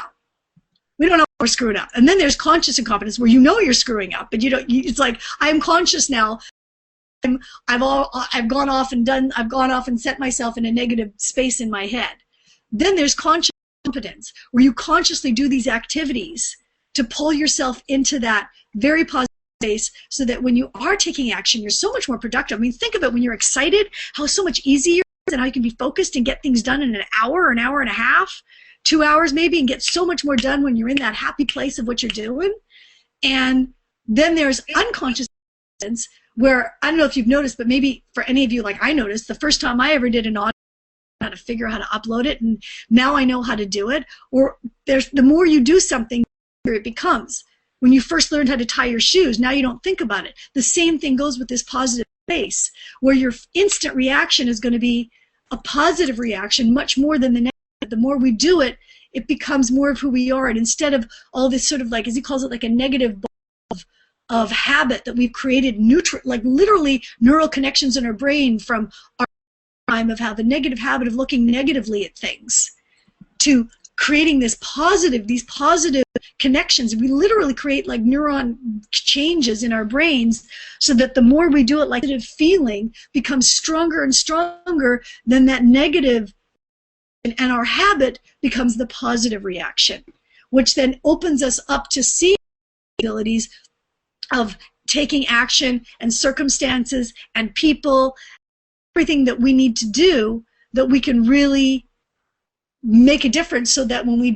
We don't know we're screwing up. And then there's conscious incompetence, where you know you're screwing up, but it's like, I am conscious now. I've gone off and set myself in a negative space in my head. Then there's conscious competence, where you consciously do these activities to pull yourself into that very positive space, so that when you are taking action, you're so much more productive. I mean, think of it, when you're excited, how so much easier it is, and how you can be focused and get things done in an hour, or an hour and a half, 2 hours maybe, and get so much more done when you're in that happy place of what you're doing. And then there's unconscious competence, where, I don't know if you've noticed, but maybe for any of you, like I noticed, the first time I ever did an audio, how to figure out how to upload it, and now I know how to do it. Or the more you do something, the easier it becomes. When you first learned how to tie your shoes, now you don't think about it. The same thing goes with this positive space, where your instant reaction is going to be a positive reaction much more than the negative. The more we do it, it becomes more of who we are. And instead of all this sort of, like, as he calls it, like a negative of habit that we've created, like literally neural connections in our brain from our time of have a negative habit of looking negatively at things, to creating these positive connections. We literally create like neuron changes in our brains, so that the more we do it, like negative feeling becomes stronger and stronger than that negative, and our habit becomes the positive reaction, which then opens us up to see abilities of taking action and circumstances and people, everything that we need to do, that we can really make a difference, so that when we do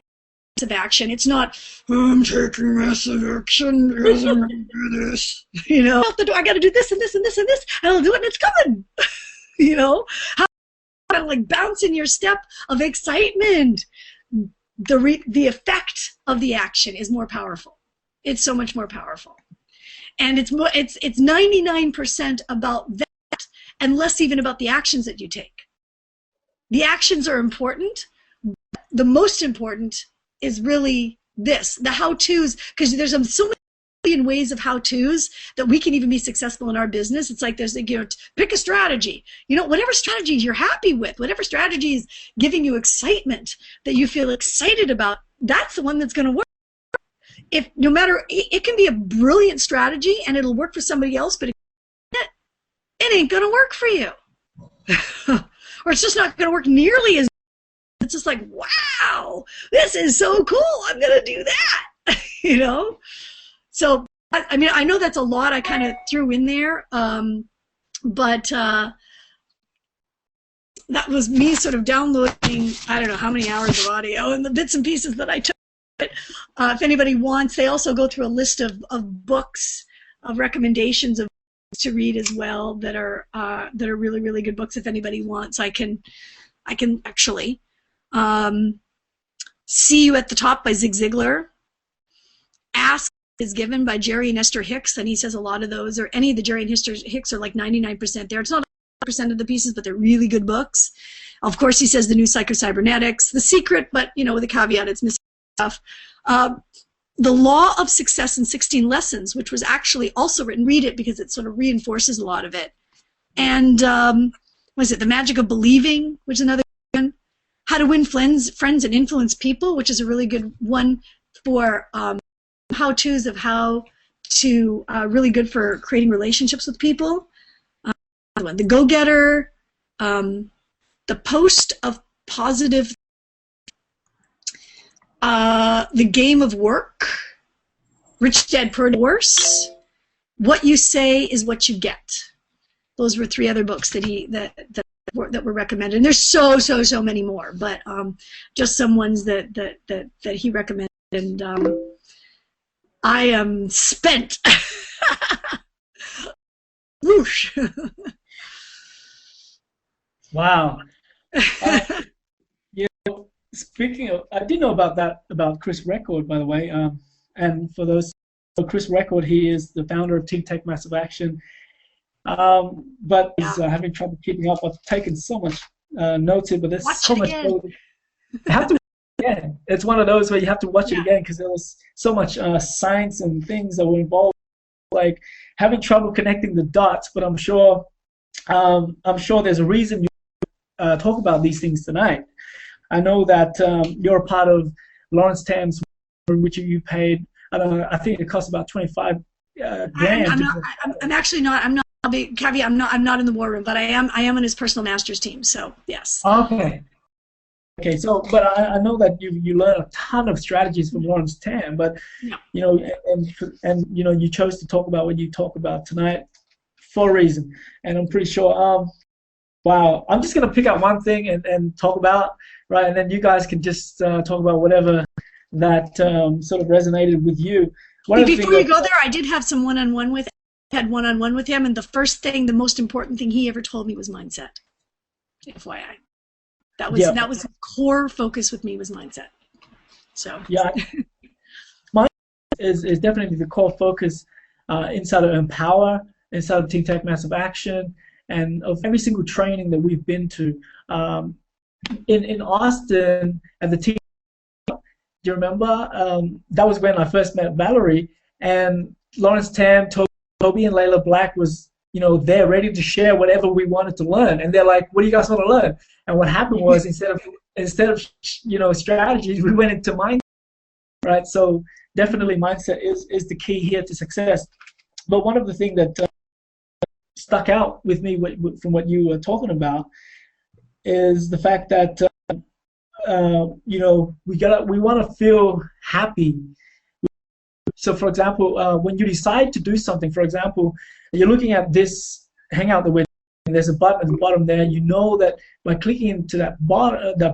massive action, it's not, I'm taking massive action because I'm going to do this. I got to do this and this and this and this, and I'll do it, and it's coming. How like bounce in your step of excitement. The effect of the action is more powerful. It's so much more powerful. And it's 99% about that, and less even about the actions that you take. The actions are important. The most important is really this, the how-tos, because there's so many ways of how-tos that we can even be successful in our business. It's like there's, pick a strategy. Whatever strategy you're happy with, whatever strategy is giving you excitement, that you feel excited about, that's the one that's going to work. If no matter, it can be a brilliant strategy and it'll work for somebody else, but it ain't going to work for you. Or it's just not going to work nearly as. It's just like, wow, this is so cool. I'm going to do that. So, I mean, I know that's a lot I kind of threw in there, but that was me sort of downloading, I don't know how many hours of audio and the bits and pieces that I took. If anybody wants, they also go through a list of books, of recommendations of books to read as well, that are really, really good books. If anybody wants, I can actually. See You at the Top by Zig Ziglar. Ask is given by Jerry and Esther Hicks, and he says a lot of those, or any of the Jerry and Esther Hicks, are like 99% there. It's not 100% of the pieces, but they're really good books. Of course, he says The New Psychocybernetics, The Secret, but with a caveat, it's missing stuff. The Law of Success in 16 Lessons, which was actually also written, read it because it sort of reinforces a lot of it. And what is it, The Magic of Believing, which is another one. How to Win Friends and Influence People, which is a really good one for how-tos of how to, really good for creating relationships with people. one. The Go-Getter, the Post of Positive, The Game of Work, Rich Dad Poor Dad Worse, What You Say Is What You Get. Those were 3 other books that were recommended. And there's so many more, but just some ones that he recommended. And I am spent. Whoosh. Wow. Speaking of, I didn't know about Chris Record, by the way. And for those, so Chris Record, he is the founder of Teen Tech Massive Action. But he's having trouble keeping up. I've taken so much notes here, but there's so much. You have to watch it again. It's one of those where you have to watch it again because there was so much science and things that were involved. Like having trouble connecting the dots, but I'm sure there's a reason you talk about these things tonight. I know that you're a part of Lawrence Tam's, which you paid. I don't know. I think it cost about 25 grand. I'm actually not. I'm not. I'll be caveat. I'm not in the war room, but I am on his personal masters team. So yes. Okay. Okay. So, but I know that you learn a ton of strategies from Lawrence Tam, but you know, and you know, you chose to talk about what you talk about tonight for a reason, and I'm pretty sure. Wow. I'm just gonna pick out one thing and talk about, right, and then you guys can just talk about whatever that sort of resonated with you. Before you go there, I did have some one-on-one with him, and the most important thing he ever told me was mindset. FYI, that was the core focus with me was mindset. So yeah, mindset is definitely the core focus inside of Empower, inside of Teen Tech Massive Action, and of every single training that we've been to. In Austin at the team. Do you remember? That was when I first met Valerie, and Lawrence Tam, Toby, and Layla Black was, you know, there ready to share whatever we wanted to learn. And they're like, "What do you guys want to learn?" And what happened was instead of you know, strategies, we went into mindset, right? So definitely mindset is the key here to success. But one of the things that stuck out with me from what you were talking about is the fact that you know, we want to feel happy. So, for example, when you decide to do something, for example, you're looking at this hangout that we're doing, and there's a button at the bottom there. You know that by clicking into that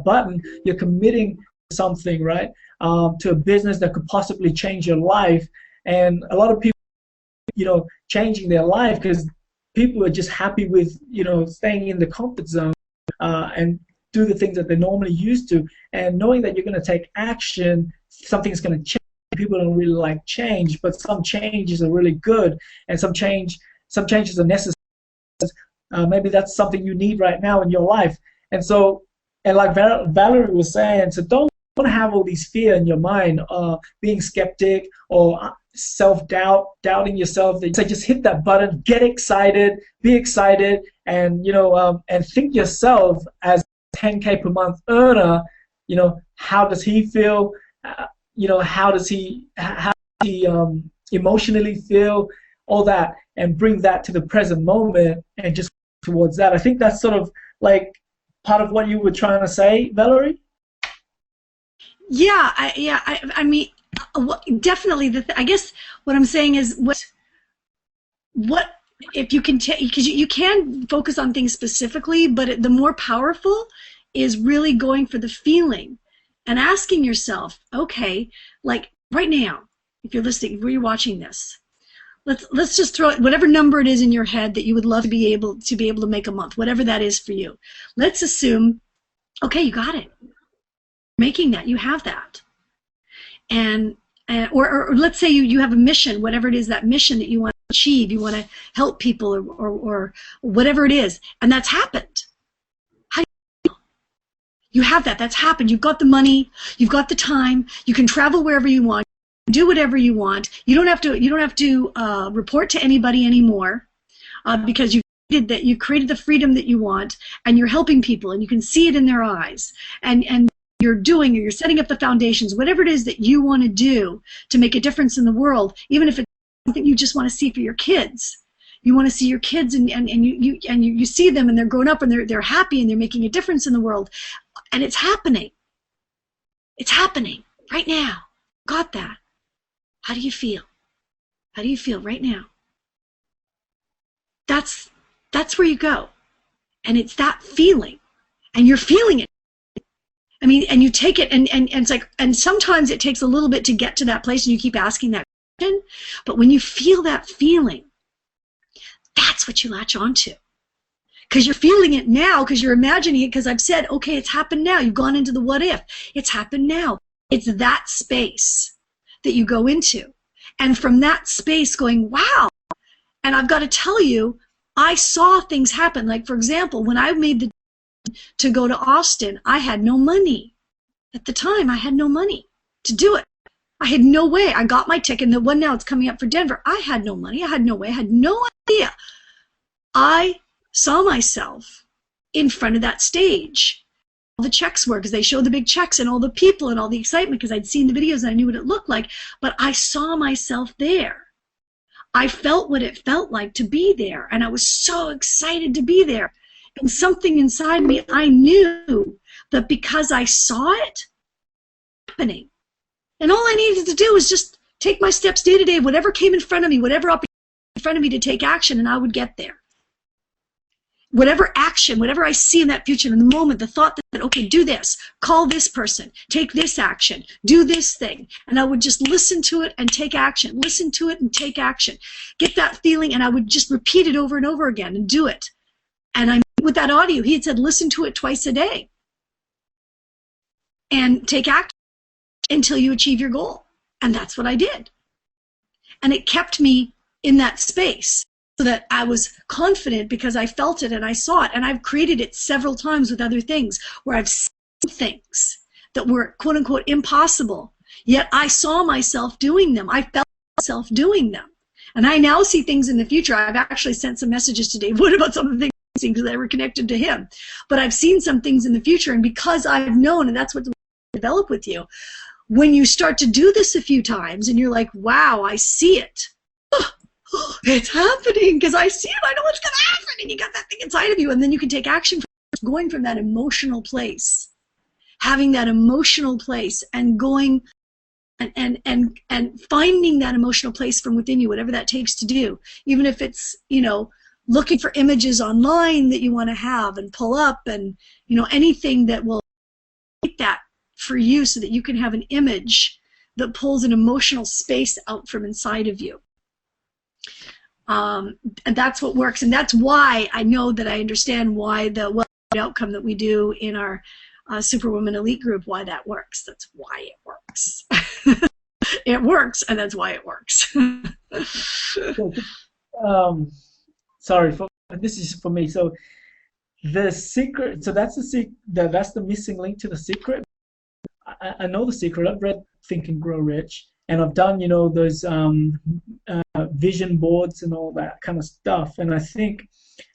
button, you're committing something, right? To a business that could possibly change your life. And a lot of people, you know, changing their life because people are just happy with, you know, staying in the comfort zone and do the things that they're normally used to, and knowing that you're going to take action, something's going to change. People don't really like change, but some changes are really good, and some changes are necessary. Maybe that's something you need right now in your life. And so, and like Valerie was saying, so don't have all these fear in your mind, being skeptic or self-doubt, doubting yourself. So just hit that button, get excited, be excited, and you know, and think yourself as 10K per month earner. You know, how does he feel? You know, how does he emotionally feel? All that, and bring that to the present moment, and just towards that. I think that's sort of like part of what you were trying to say, Valerie. Yeah, I mean, definitely. I guess what I'm saying is what if you can because you can focus on things specifically, but the more powerful is really going for the feeling and asking yourself, okay, like right now, if you're listening, if you're watching this, let's just throw whatever number it is in your head that you would love to be able to make a month, whatever that is for you. Let's assume, okay, you got it. Making that, you have that, and or let's say you have a mission, whatever it is, that mission that you want to achieve, you want to help people or whatever it is, and that's happened. How do you feel? You have that. That's happened. You've got the money. You've got the time. You can travel wherever you want. Do whatever you want. You don't have to report to anybody anymore because you created the freedom that you want, and you're helping people, and you can see it in their eyes, and you're setting up the foundations, whatever it is that you want to do to make a difference in the world, even if it's something you just want to see for your kids. You want to see your kids, and you see them, and they're grown up, and they're happy, and they're making a difference in the world. And it's happening. It's happening right now. Got that? How do you feel? How do you feel right now? That's where you go. And it's that feeling. And you're feeling it. I mean, and you take it, and it's like, and sometimes it takes a little bit to get to that place, and you keep asking that question. But when you feel that feeling, that's what you latch onto. Because you're feeling it now, because you're imagining it, because I've said, okay, it's happened now. You've gone into the what if. It's happened now. It's that space that you go into. And from that space going, wow. And I've got to tell you, I saw things happen. Like, for example, when I made the to go to Austin, I had no money. At the time, I had no money to do it. I had no way. I got my ticket, and the one now it's coming up for Denver. I had no money. I had no way. I had no idea. I saw myself in front of that stage. All the checks were, because they showed the big checks and all the people and all the excitement, because I'd seen the videos and I knew what it looked like. But I saw myself there. I felt what it felt like to be there, and I was so excited to be there. And something inside me, I knew that because I saw it happening, and all I needed to do was just take my steps day to day, whatever came in front of me, whatever opportunity in front of me to take action, and I would get there. Whatever action, whatever I see in that future, in the moment, the thought that, okay, do this, call this person, take this action, do this thing, and I would just listen to it and take action, listen to it and take action, get that feeling, and I would just repeat it over and over again and do it. And I with that audio, he had said, listen to it twice a day and take action until you achieve your goal. And that's what I did. And it kept me in that space so that I was confident, because I felt it and I saw it. And I've created it several times with other things where I've seen things that were quote unquote impossible, yet I saw myself doing them. I felt myself doing them. And I now see things in the future. I've actually sent some messages to Dave Wood about some of the things, because they were connected to him. But I've seen some things in the future, and because I've known, and that's what I develop with you, when you start to do this a few times and you're like, wow, I see it. It's happening because I see it. I know what's going to happen. And you got that thing inside of you, and then you can take action from going from that emotional place, having that emotional place, and going and finding that emotional place from within you, whatever that takes to do, even if it's, you know, looking for images online that you want to have and pull up, and, you know, anything that will make that for you so that you can have an image that pulls an emotional space out from inside of you. And that's what works, and that's why I know that I understand why the outcome that we do in our Superwoman Elite group, why that works. That's why it works. It works, and that's why it works. Sorry, this is for me. So the secret, so that's that's the missing link to the secret. I know the secret. I've read Think and Grow Rich, and I've done, you know, those vision boards and all that kind of stuff. And I think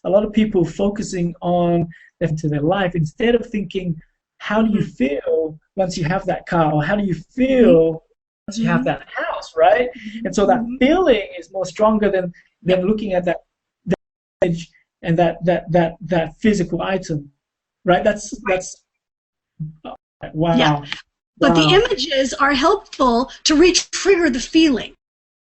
a lot of people focusing on to their life instead of thinking, how do you feel once you have that car, or how do you feel once you have that house, right? And so that feeling is more stronger than looking at that image and that physical item, right? That's wow. Yeah. But the images are helpful to trigger the feeling.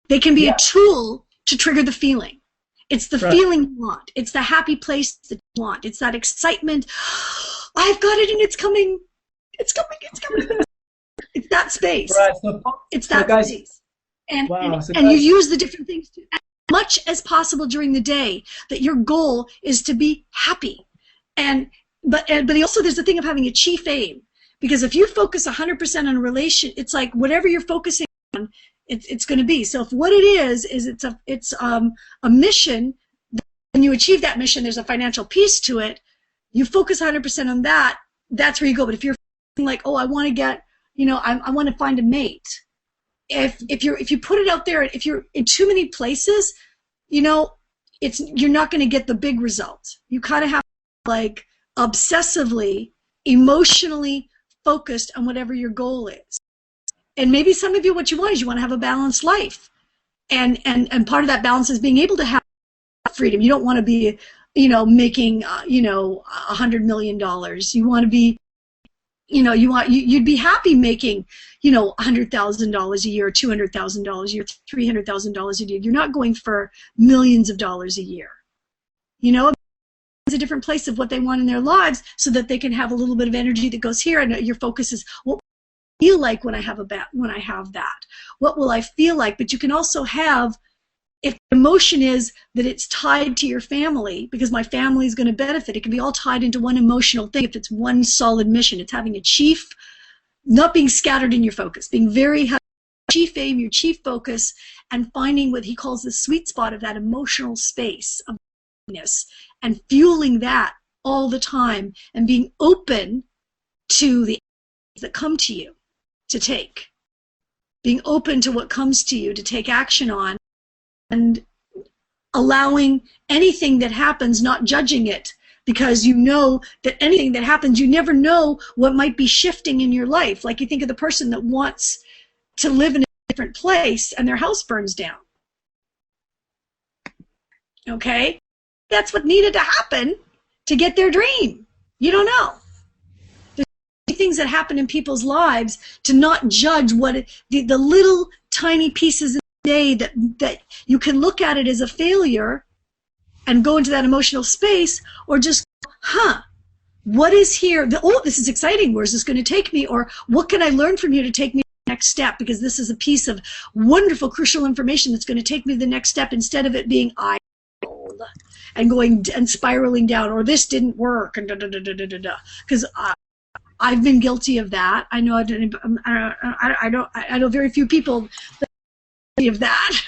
They can be a tool to trigger the feeling. It's the feeling you want. It's the happy place that you want. It's that excitement. I've got it, and it's coming. It's coming. It's coming. It's that space. Right. So, it's that space. And, wow. and you use the different things as much as possible during the day, that your goal is to be happy. But also there's the thing of having a chief aim. Because if you focus 100% on a relation, it's like whatever you're focusing on, it's going to be. So if what it is it's a mission, when you achieve that mission, there's a financial piece to it. You focus 100% on that. That's where you go. But if you're like, oh, I want to get, you know, I want to find a mate. If you put it out there, if you're in too many places, you know, you're not going to get the big result. You kind of have to, like, obsessively, emotionally focused on whatever your goal is. And maybe some of you, what you want is you want to have a balanced life. And part of that balance is being able to have freedom. You don't want to be, making, $100 million. You want to be, you'd be happy making, $100,000 a year, $200,000 a year, $300,000 a year. You're not going for millions of dollars a year. It's a different place of what they want in their lives, so that they can have a little bit of energy that goes here, and your focus is, what will I feel like when I have that? What will I feel like? But you can also have, if the emotion is that it's tied to your family, because my family is going to benefit, it can be all tied into one emotional thing. If it's one solid mission, it's having a chief, not being scattered in your focus, being very chief aim, your chief focus, and finding what he calls the sweet spot of that emotional space of happiness, and fueling that all the time, and being open to the that come to you to take, being open to what comes to you to take action on, and allowing anything that happens, not judging it, because you know that anything that happens, you never know what might be shifting in your life. Like, you think of the person that wants to live in a different place and their house burns down. Okay? That's what needed to happen to get their dream. You don't know. There's things that happen in people's lives, to not judge what the little tiny pieces of the day that you can look at it as a failure and go into that emotional space, or just, what is here? This is exciting. Where's this going to take me? Or what can I learn from here to take me to the next step? Because this is a piece of wonderful, crucial information that's going to take me to the next step, instead of it being and going and spiraling down, or this didn't work, and because I've been guilty of that. I know I know very few people of that,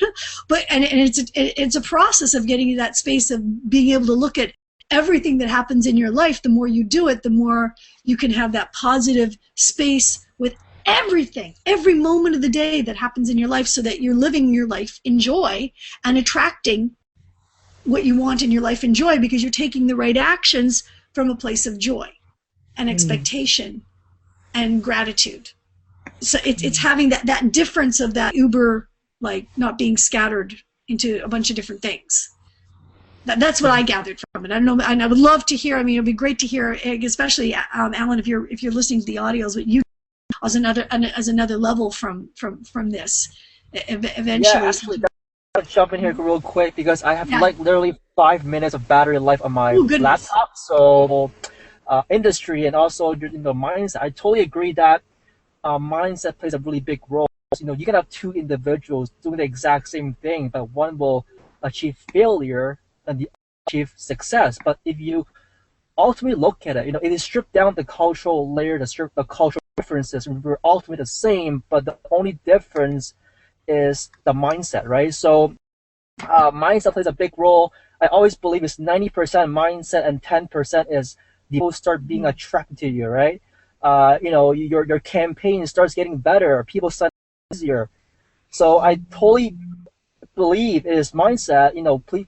but it's a process of getting to that space of being able to look at everything that happens in your life. The more you do it, the more you can have that positive space with everything, every moment of the day that happens in your life, so that you're living your life in joy and attracting what you want in your life in joy, because you're taking the right actions from a place of joy and expectation and gratitude. So it's having that difference of that uber, like, not being scattered into a bunch of different things. That's what I gathered from it. I don't know, and I would love to hear. I mean, it'd be great to hear, especially Alan, if you're listening to the audios, what you as another level from this. Eventually. Yeah, actually, I'll jump in here real quick, because I have like literally 5 minutes of battery life on my laptop. So industry and also mindset. I totally agree that mindset plays a really big role. You can have two individuals doing the exact same thing, but one will achieve failure and the other achieve success. But if you ultimately look at it, it is stripped down the cultural layer, the cultural differences. We're ultimately the same, but the only difference is the mindset, right? So mindset plays a big role. I always believe it's 90% mindset and 10% is the people start being attracted to you, right? Your campaign starts getting better. People sign easier. So I totally believe it is mindset,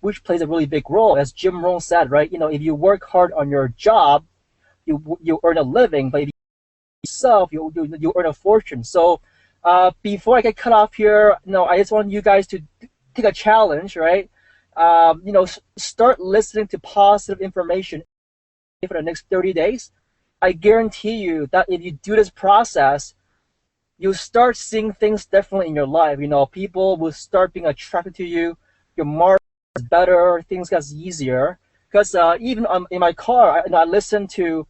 which plays a really big role. As Jim Rohn said, right? If you work hard on your job, you earn a living, but if you yourself, you earn a fortune. So before I get cut off here, I just want you guys to take a challenge, right? Start listening to positive information for the next 30 days. I guarantee you that if you do this process, you start seeing things differently in your life. People will start being attracted to you. Your market is better. Things get easier. Because even in my car, I listen to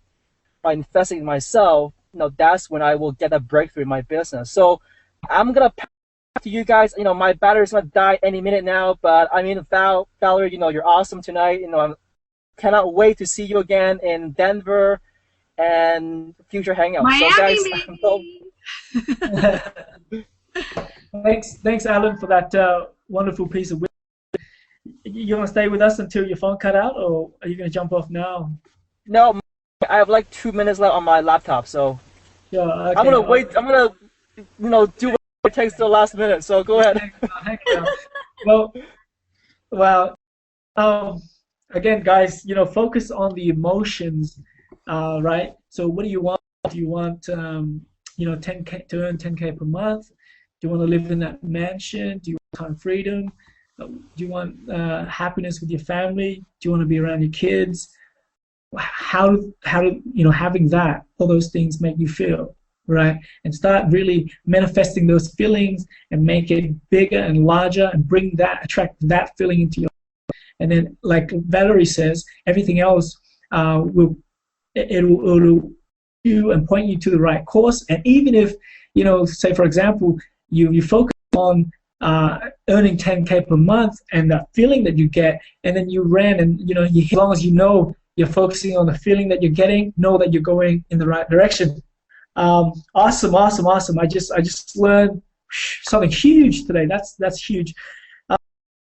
by investing in myself. That's when I will get a breakthrough in my business. So I'm gonna pass to you guys. My battery's gonna die any minute now. But I mean, Valerie, you're awesome tonight. I cannot wait to see you again in Denver and future hangouts. Miami, So guys, thanks, Alan, for that wonderful piece of wisdom. You want to stay with us until your phone cut out, or are you going to jump off now? No, I have like 2 minutes left on my laptop, so yeah, okay. I'm gonna wait. I'm gonna, do what it takes to the last minute. So go ahead. Well, again, guys, focus on the emotions, right? So what do you want? Do you want 10K to earn 10K per month? Do you want to live in that mansion? Do you want time freedom? Do you want happiness with your family? Do you want to be around your kids? How do having that, all those things make you feel, right? And start really manifesting those feelings and make it bigger and larger and attract that feeling into your life. And then, like Valerie says, everything else will you and point you to the right course. And even if, say for example, you focus on earning 10K per month and that feeling that you get, and then you ran and as long as you're focusing on the feeling that you're getting, know that you're going in the right direction. Awesome. I just learned something huge today. That's huge.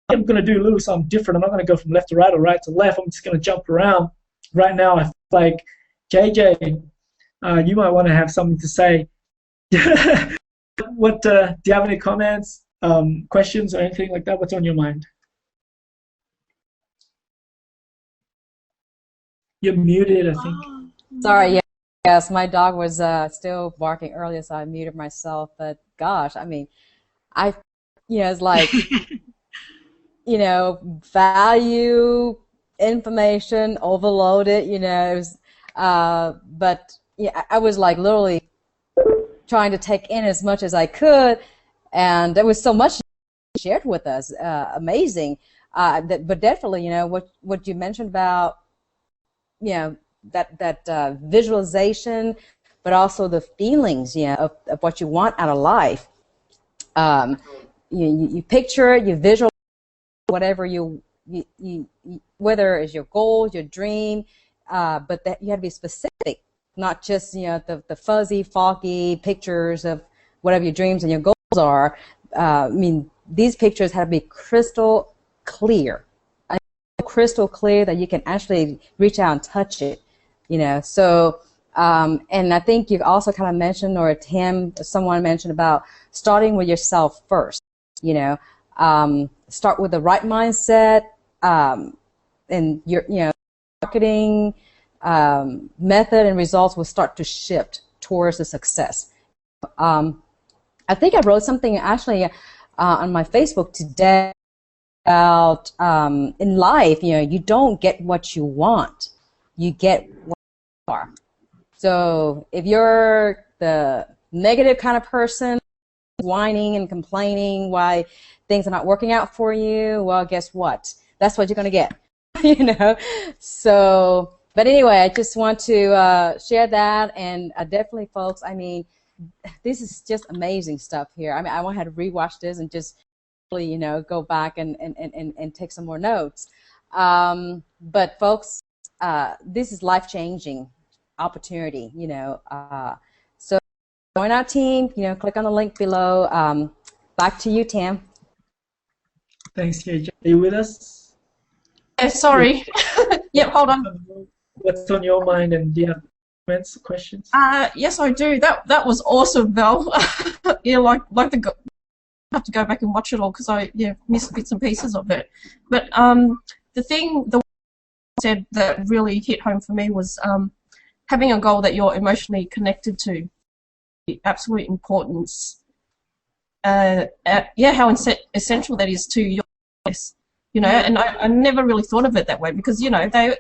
I'm going to do a little something different. I'm not going to go from left to right or right to left. I'm just going to jump around. Right now, I feel like JJ, you might want to have something to say. Do you have any comments, questions, or anything like that? What's on your mind? You're muted, I think. Sorry, yes, my dog was still barking earlier, so I muted myself. But gosh, I mean, it's like, value information overloaded, but yeah, I was like literally trying to take in as much as I could, and there was so much shared with us, amazing. But definitely, what you mentioned about, that visualization, but also the feelings, of what you want out of life. You picture it, you visualize whatever whether it's your goal, your dream, but that you have to be specific, not just the fuzzy, foggy pictures of whatever your dreams and your goals are. I mean, these pictures have to be crystal clear. Crystal clear that you can actually reach out and touch it, So, and I think you've also kind of mentioned, or someone mentioned about starting with yourself first. Start with the right mindset, and your marketing method and results will start to shift towards the success. I think I wrote something actually on my Facebook today about in life, you don't get what you want, you get what you are. So if you're the negative kind of person, whining and complaining why things are not working out for you, well, guess what? That's what you're going to get, So, but anyway, I just want to share that, and definitely, folks, I mean, this is just amazing stuff here. I mean, I want to rewatch this and just go back and take some more notes. But folks, this is life-changing opportunity, so join our team, click on the link below. Back to you, Tam. Thanks, JJ. Are you with us? Sorry. Yep, hold on. What's on your mind, and do you have comments, questions? Yes, I do. That was awesome, Val. Yeah, like the have to go back and watch it all because I missed bits and pieces of it. But the one said that really hit home for me was having a goal that you're emotionally connected to. The absolute importance. How essential that is to your success. And I never really thought of it that way because a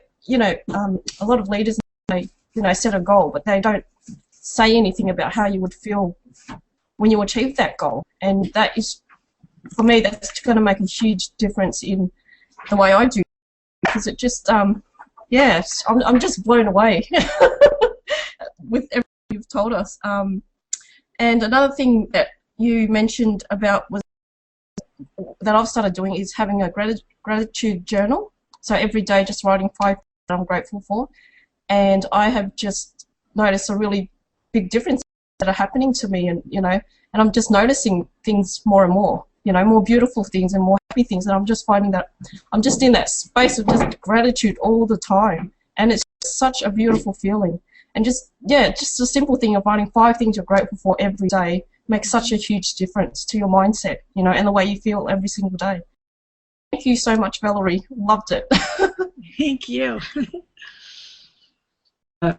lot of leaders set a goal, but they don't say anything about how you would feel when you achieve that goal, and that is, for me, that's going to make a huge difference in the way I do, because it just, I'm just blown away with everything you've told us. And another thing that you mentioned about was that I've started doing is having a gratitude journal. So every day, just writing 5 things that I'm grateful for, and I have just noticed a really big difference that are happening to me, and I'm just noticing things more and more, more beautiful things and more happy things, and I'm just finding that I'm just in that space of just gratitude all the time, and it's such a beautiful feeling. And just a simple thing of writing 5 things you're grateful for every day makes such a huge difference to your mindset, and the way you feel every single day. Thank you so much, Valerie. Loved it. Thank you.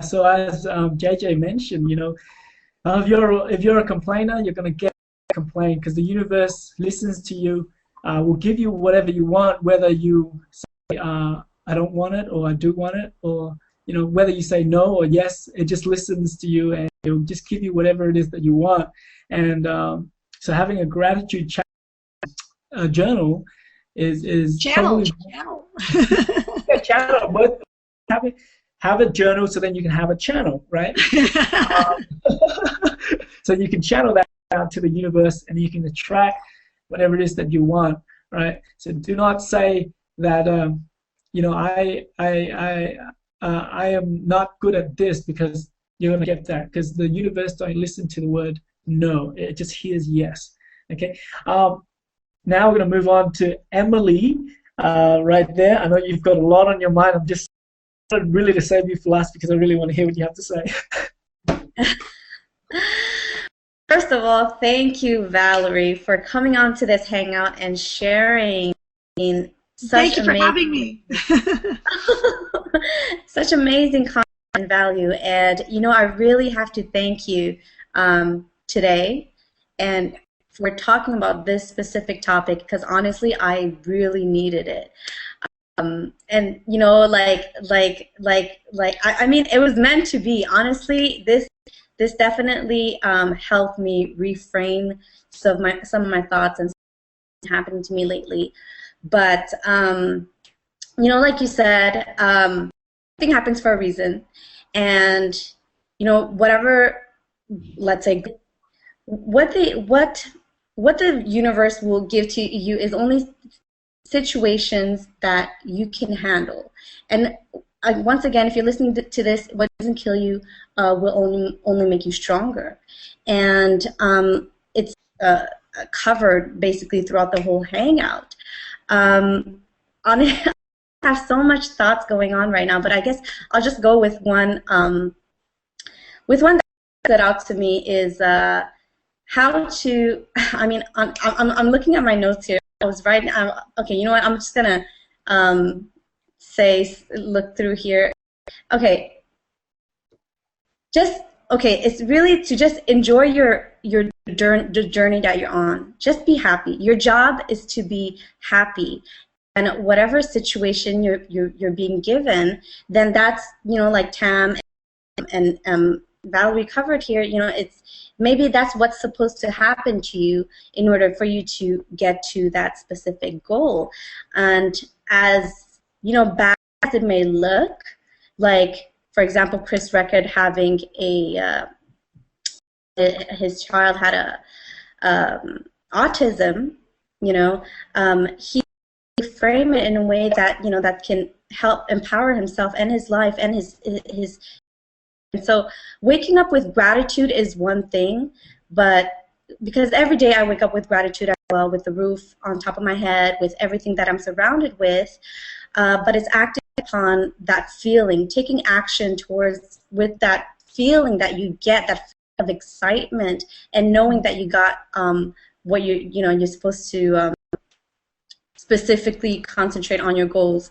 So as JJ mentioned, if you're a complainer, you're going to get a complaint because the universe listens to you will give you whatever you want, whether you say I don't want it or I do want it, or whether you say no or yes. It just listens to you and it will just give you whatever it is that you want. And so having a gratitude journal is channel. Yeah, channel. But have a journal so then you can have a channel, right? So you can channel that out to the universe and you can attract whatever it is that you want, right? So do not say that I am not good at this, because you're going to get that, because the universe don't listen to the word no. It just hears yes. Okay. Now we're going to move on to Emily right there. I know you've got a lot on your mind. I'm just really to save you for last because I really want to hear what you have to say. First of all, thank you, Valerie, for coming on to this hangout and sharing Thank you for having me. Such amazing content and value. And, I really have to thank you today and for talking about this specific topic, because honestly, I really needed it. And, I mean, it was meant to be. Honestly, this definitely helped me reframe some of my thoughts and happening to me lately. But like you said, everything happens for a reason, and whatever, let's say, what the universe will give to you is only situations that you can handle. And once again, if you're listening to this, what doesn't kill you will only make you stronger. And it's covered basically throughout the whole hangout. I have so much thoughts going on right now, but I guess I'll just go with one. That stood out to me is how to. I mean, I'm looking at my notes here. I was writing. Okay, you know what? I'm just gonna look through here. Okay. It's really to just enjoy the journey that you're on. Just be happy. Your job is to be happy, and whatever situation you're being given, then that's like Tam and Valerie covered here. Maybe that's what's supposed to happen to you in order for you to get to that specific goal. And as bad as it may look, like, for example, Chris Record having his child had autism, he frame it in a way that that can help empower himself and his life and his. And so waking up with gratitude is one thing, but because every day I wake up with gratitude as well, with the roof on top of my head, with everything that I'm surrounded with, but it's acting upon that feeling, taking action with that feeling that you get, that feeling of excitement, and knowing that you got what you're supposed to specifically concentrate on your goals.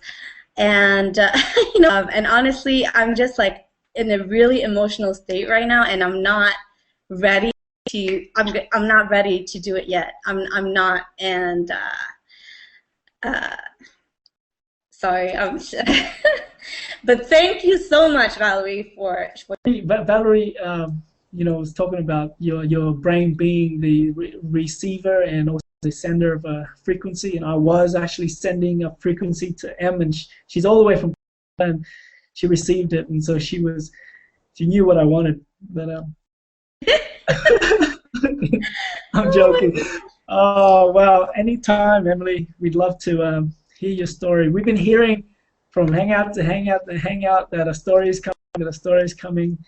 And and honestly, I'm just like in a really emotional state right now, and I'm not ready to. I'm not ready to do it yet. I'm not, and sorry. But thank you so much, Valerie, for. Valerie, was talking about your brain being the receiver and also the sender of a frequency, and I was actually sending a frequency to M, and she's all the way from, and she received it, and so she knew what I wanted, but I'm joking. Oh well, anytime, Emily, we'd love to hear your story. We've been hearing from hangout to hangout to hangout that a story is coming,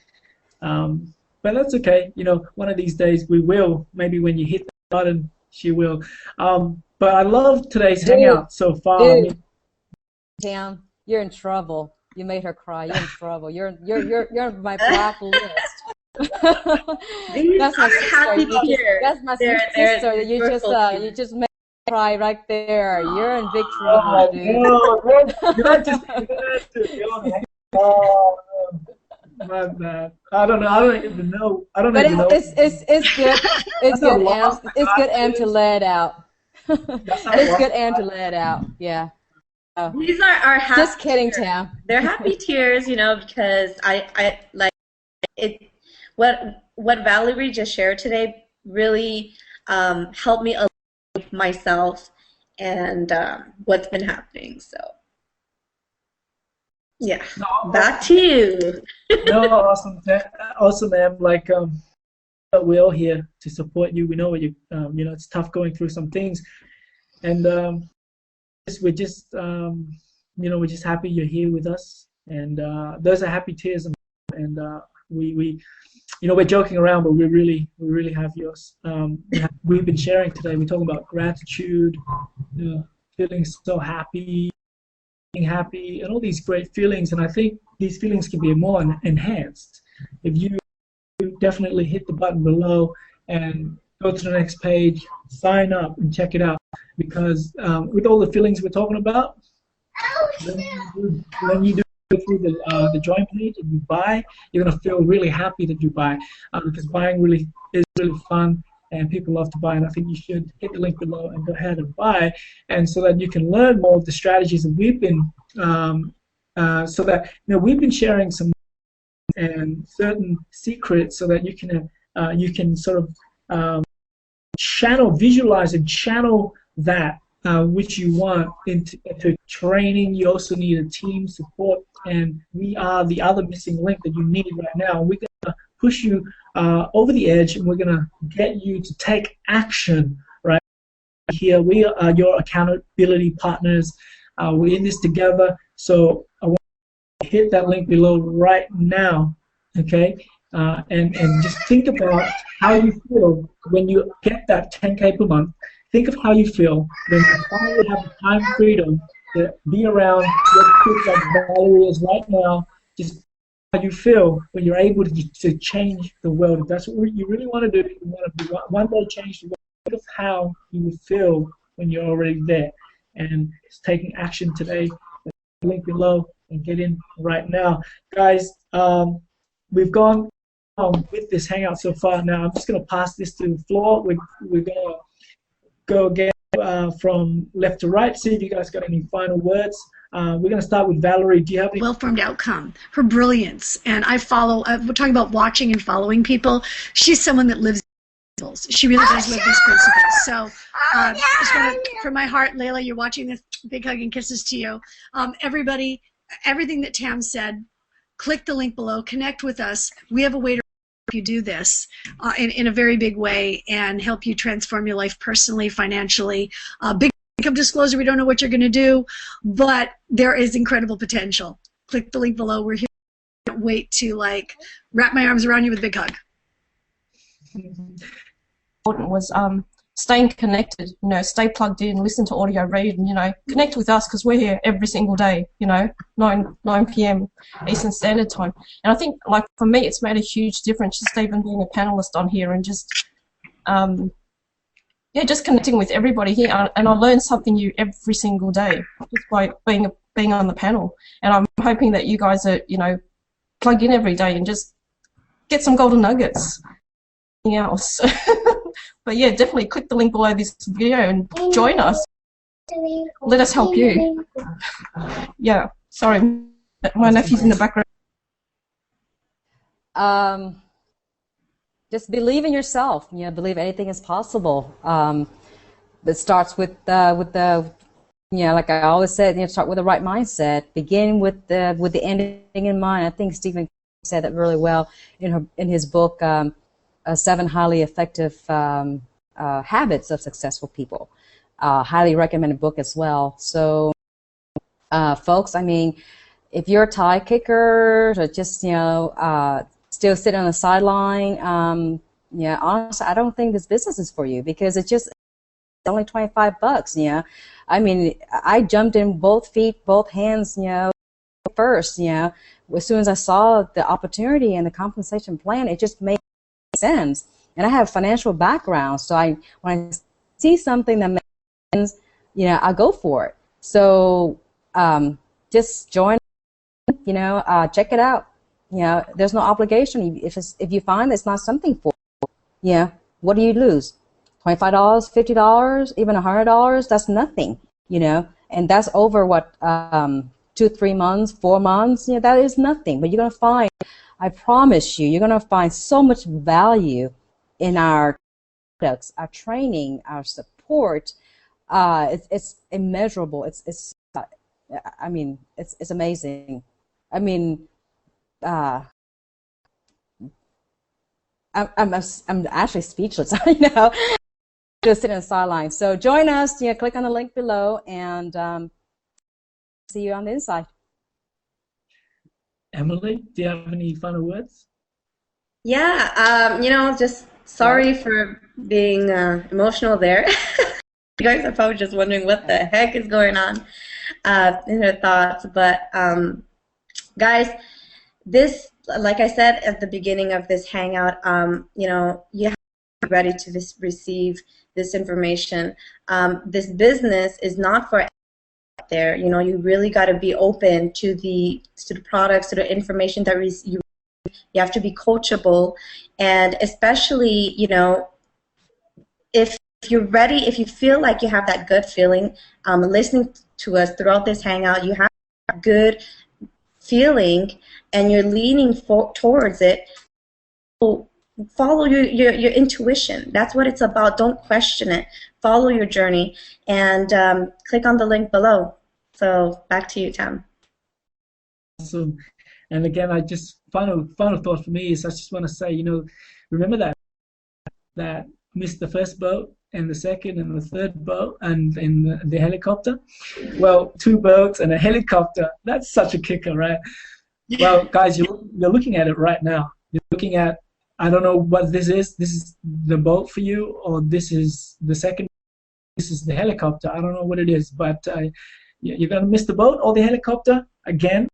but that's okay. One of these days we will. Maybe when you hit the button, she will. But I love today's hangout so far. Tam, you're in trouble. You made her cry. You're in trouble. You're on my black list. That's my sister. That's my sister. You just made her cry right there. You're in big trouble, dude. Oh, my bad. I don't even know. But it's good. It's good, Am. It's good, Am, to let it out. That's how It's good, and to let it out. Yeah. These are happy Just kidding, tears. Tam. They're happy tears, you know, because I like it. What Valerie just shared today really helped me align with myself and what's been happening. So yeah, No, back to you. no, awesome, ma'am. Like, we're all here to support you. We know what you know, it's tough going through some things, and we're just, you know, we're just happy you're here with us, and those are happy tears, and we, you know, we're joking around, but we really have yours. We've been sharing today. We're talking about gratitude, feeling so happy, being happy, and all these great feelings. And I think these feelings can be more enhanced if you definitely hit the button below and go to the next page, sign up, and check it out. Because with all the feelings we're talking about, when you do go through the join page and you buy, you're gonna feel really happy that you buy, because buying really is really fun, and people love to buy. And I think you should hit the link below and go ahead and buy, and so that you can learn more of the strategies that we've been, so that, you know, we've been sharing some and certain secrets, so that you can sort of visualize and channel that which you want into training. You also need a team support, and we are the other missing link that you need right now. We're gonna push you over the edge, and we're gonna get you to take action. Right here, we are your accountability partners. We're in this together, so I want you to hit that link below right now, okay? And just think about how you feel when you get that 10K per month. Think of how you feel when you finally have the time freedom to be around your kids like Valerie is right now. Just how you feel when you're able to change the world. If that's what you really want to do, you want to one day change the world. Think of how you would feel when you're already there. And it's taking action today. Link below and get in right now. Guys, we've gone with this hangout so far. Now I'm just going to pass this to the floor. We're going to go again from left to right, see if you guys got any final words. We're going to start with Valerie. Do you have any? Well-formed outcome, her brilliance, and I follow. We're talking about watching and following people. She's someone that lives principles. She really does live these principles. So, just want to, from my heart, Layla, you're watching this. Big hug and kisses to you. Everybody, everything that Tam said, click the link below. Connect with us. We have a way to help you do this in a very big way and help you transform your life personally, financially. Big income disclosure, we don't know what you're going to do, but there is incredible potential. Click the link below. We're here. I can't wait to wrap my arms around you with a big hug. Important was staying connected, you know, stay plugged in, listen to audio, read, and, you know, connect with us because we're here every single day, you know, 9 p.m. Eastern Standard Time. And I think, like, for me, it's made a huge difference just even being a panelist on here and just, yeah, just connecting with everybody here. And I learn something new every single day just by being on the panel. And I'm hoping that you guys are, you know, plug in every day and just get some golden nuggets. Anything else. But yeah, definitely click the link below this video and join us. Let us help you. Yeah, sorry, my nephew's in the background. Just believe in yourself. You know, believe anything is possible. It starts with the you know, like I always said, you know, start with the right mindset. Begin with the ending in mind. I think Stephen said that really well in his book. 7 highly effective habits of successful people. Highly recommended book as well. So, folks, I mean, if you're a tie kicker or just, you know, still sitting on the sideline, yeah, honestly, I don't think this business is for you because it's only $25. You know, I mean, I jumped in both feet, both hands, you know, first. You know, as soon as I saw the opportunity and the compensation plan, it just made sense. And I have a financial background, so when I see something that makes sense, you know, I go for it. So just join, you know, check it out. You know, there's no obligation. If you find it's not something for you, yeah, what do you lose? $25, $50, even $100, that's nothing, you know, and that's over what, 2, 3 months, 4 months, you know, that is nothing. But you're going to find, I promise you, you're going to find so much value in our products, our training, our support. It's immeasurable. I mean, it's amazing. I mean, I'm actually speechless. I know. Just sitting on the sideline. So join us. You know, click on the link below, and see you on the inside. Emily, do you have any final words? Yeah, you know, just sorry for being emotional there. You guys are probably just wondering what the heck is going on in her thoughts. But guys, this, like I said at the beginning of this hangout, you know, you have to be ready to receive this information. This business is not for there. You know, you really got to be open to the products, to the information that you have to be coachable, and especially, you know, if you're ready, if you feel like you have that good feeling, listening to us throughout this hangout, you have a good feeling and you're leaning towards it, follow your intuition. That's what it's about. Don't question it. Follow your journey, and click on the link below. So back to you, Tam. Awesome. And again, I just final thought for me is I just want to say, you know, remember that missed the first boat and the second and the third boat and in the helicopter. Well, 2 boats and a helicopter. That's such a kicker, right? Well, guys, you're looking at it right now. You're looking at, I don't know what this is. This is the boat for you, or this is the second. This is the helicopter. I don't know what it is, but you're gonna miss the boat or the helicopter again.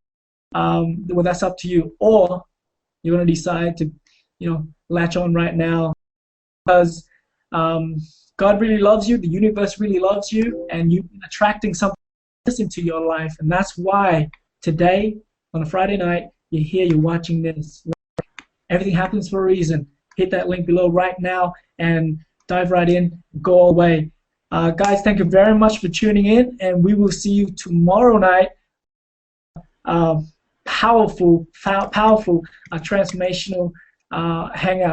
Well, that's up to you. Or you're gonna decide to, you know, latch on right now, because God really loves you. The universe really loves you, and you're attracting something into your life, and that's why today on a Friday night you're here. You're watching this. Everything happens for a reason. Hit that link below right now and dive right in. Go all the way. Guys, thank you very much for tuning in, and we will see you tomorrow night. Powerful, transformational hangout.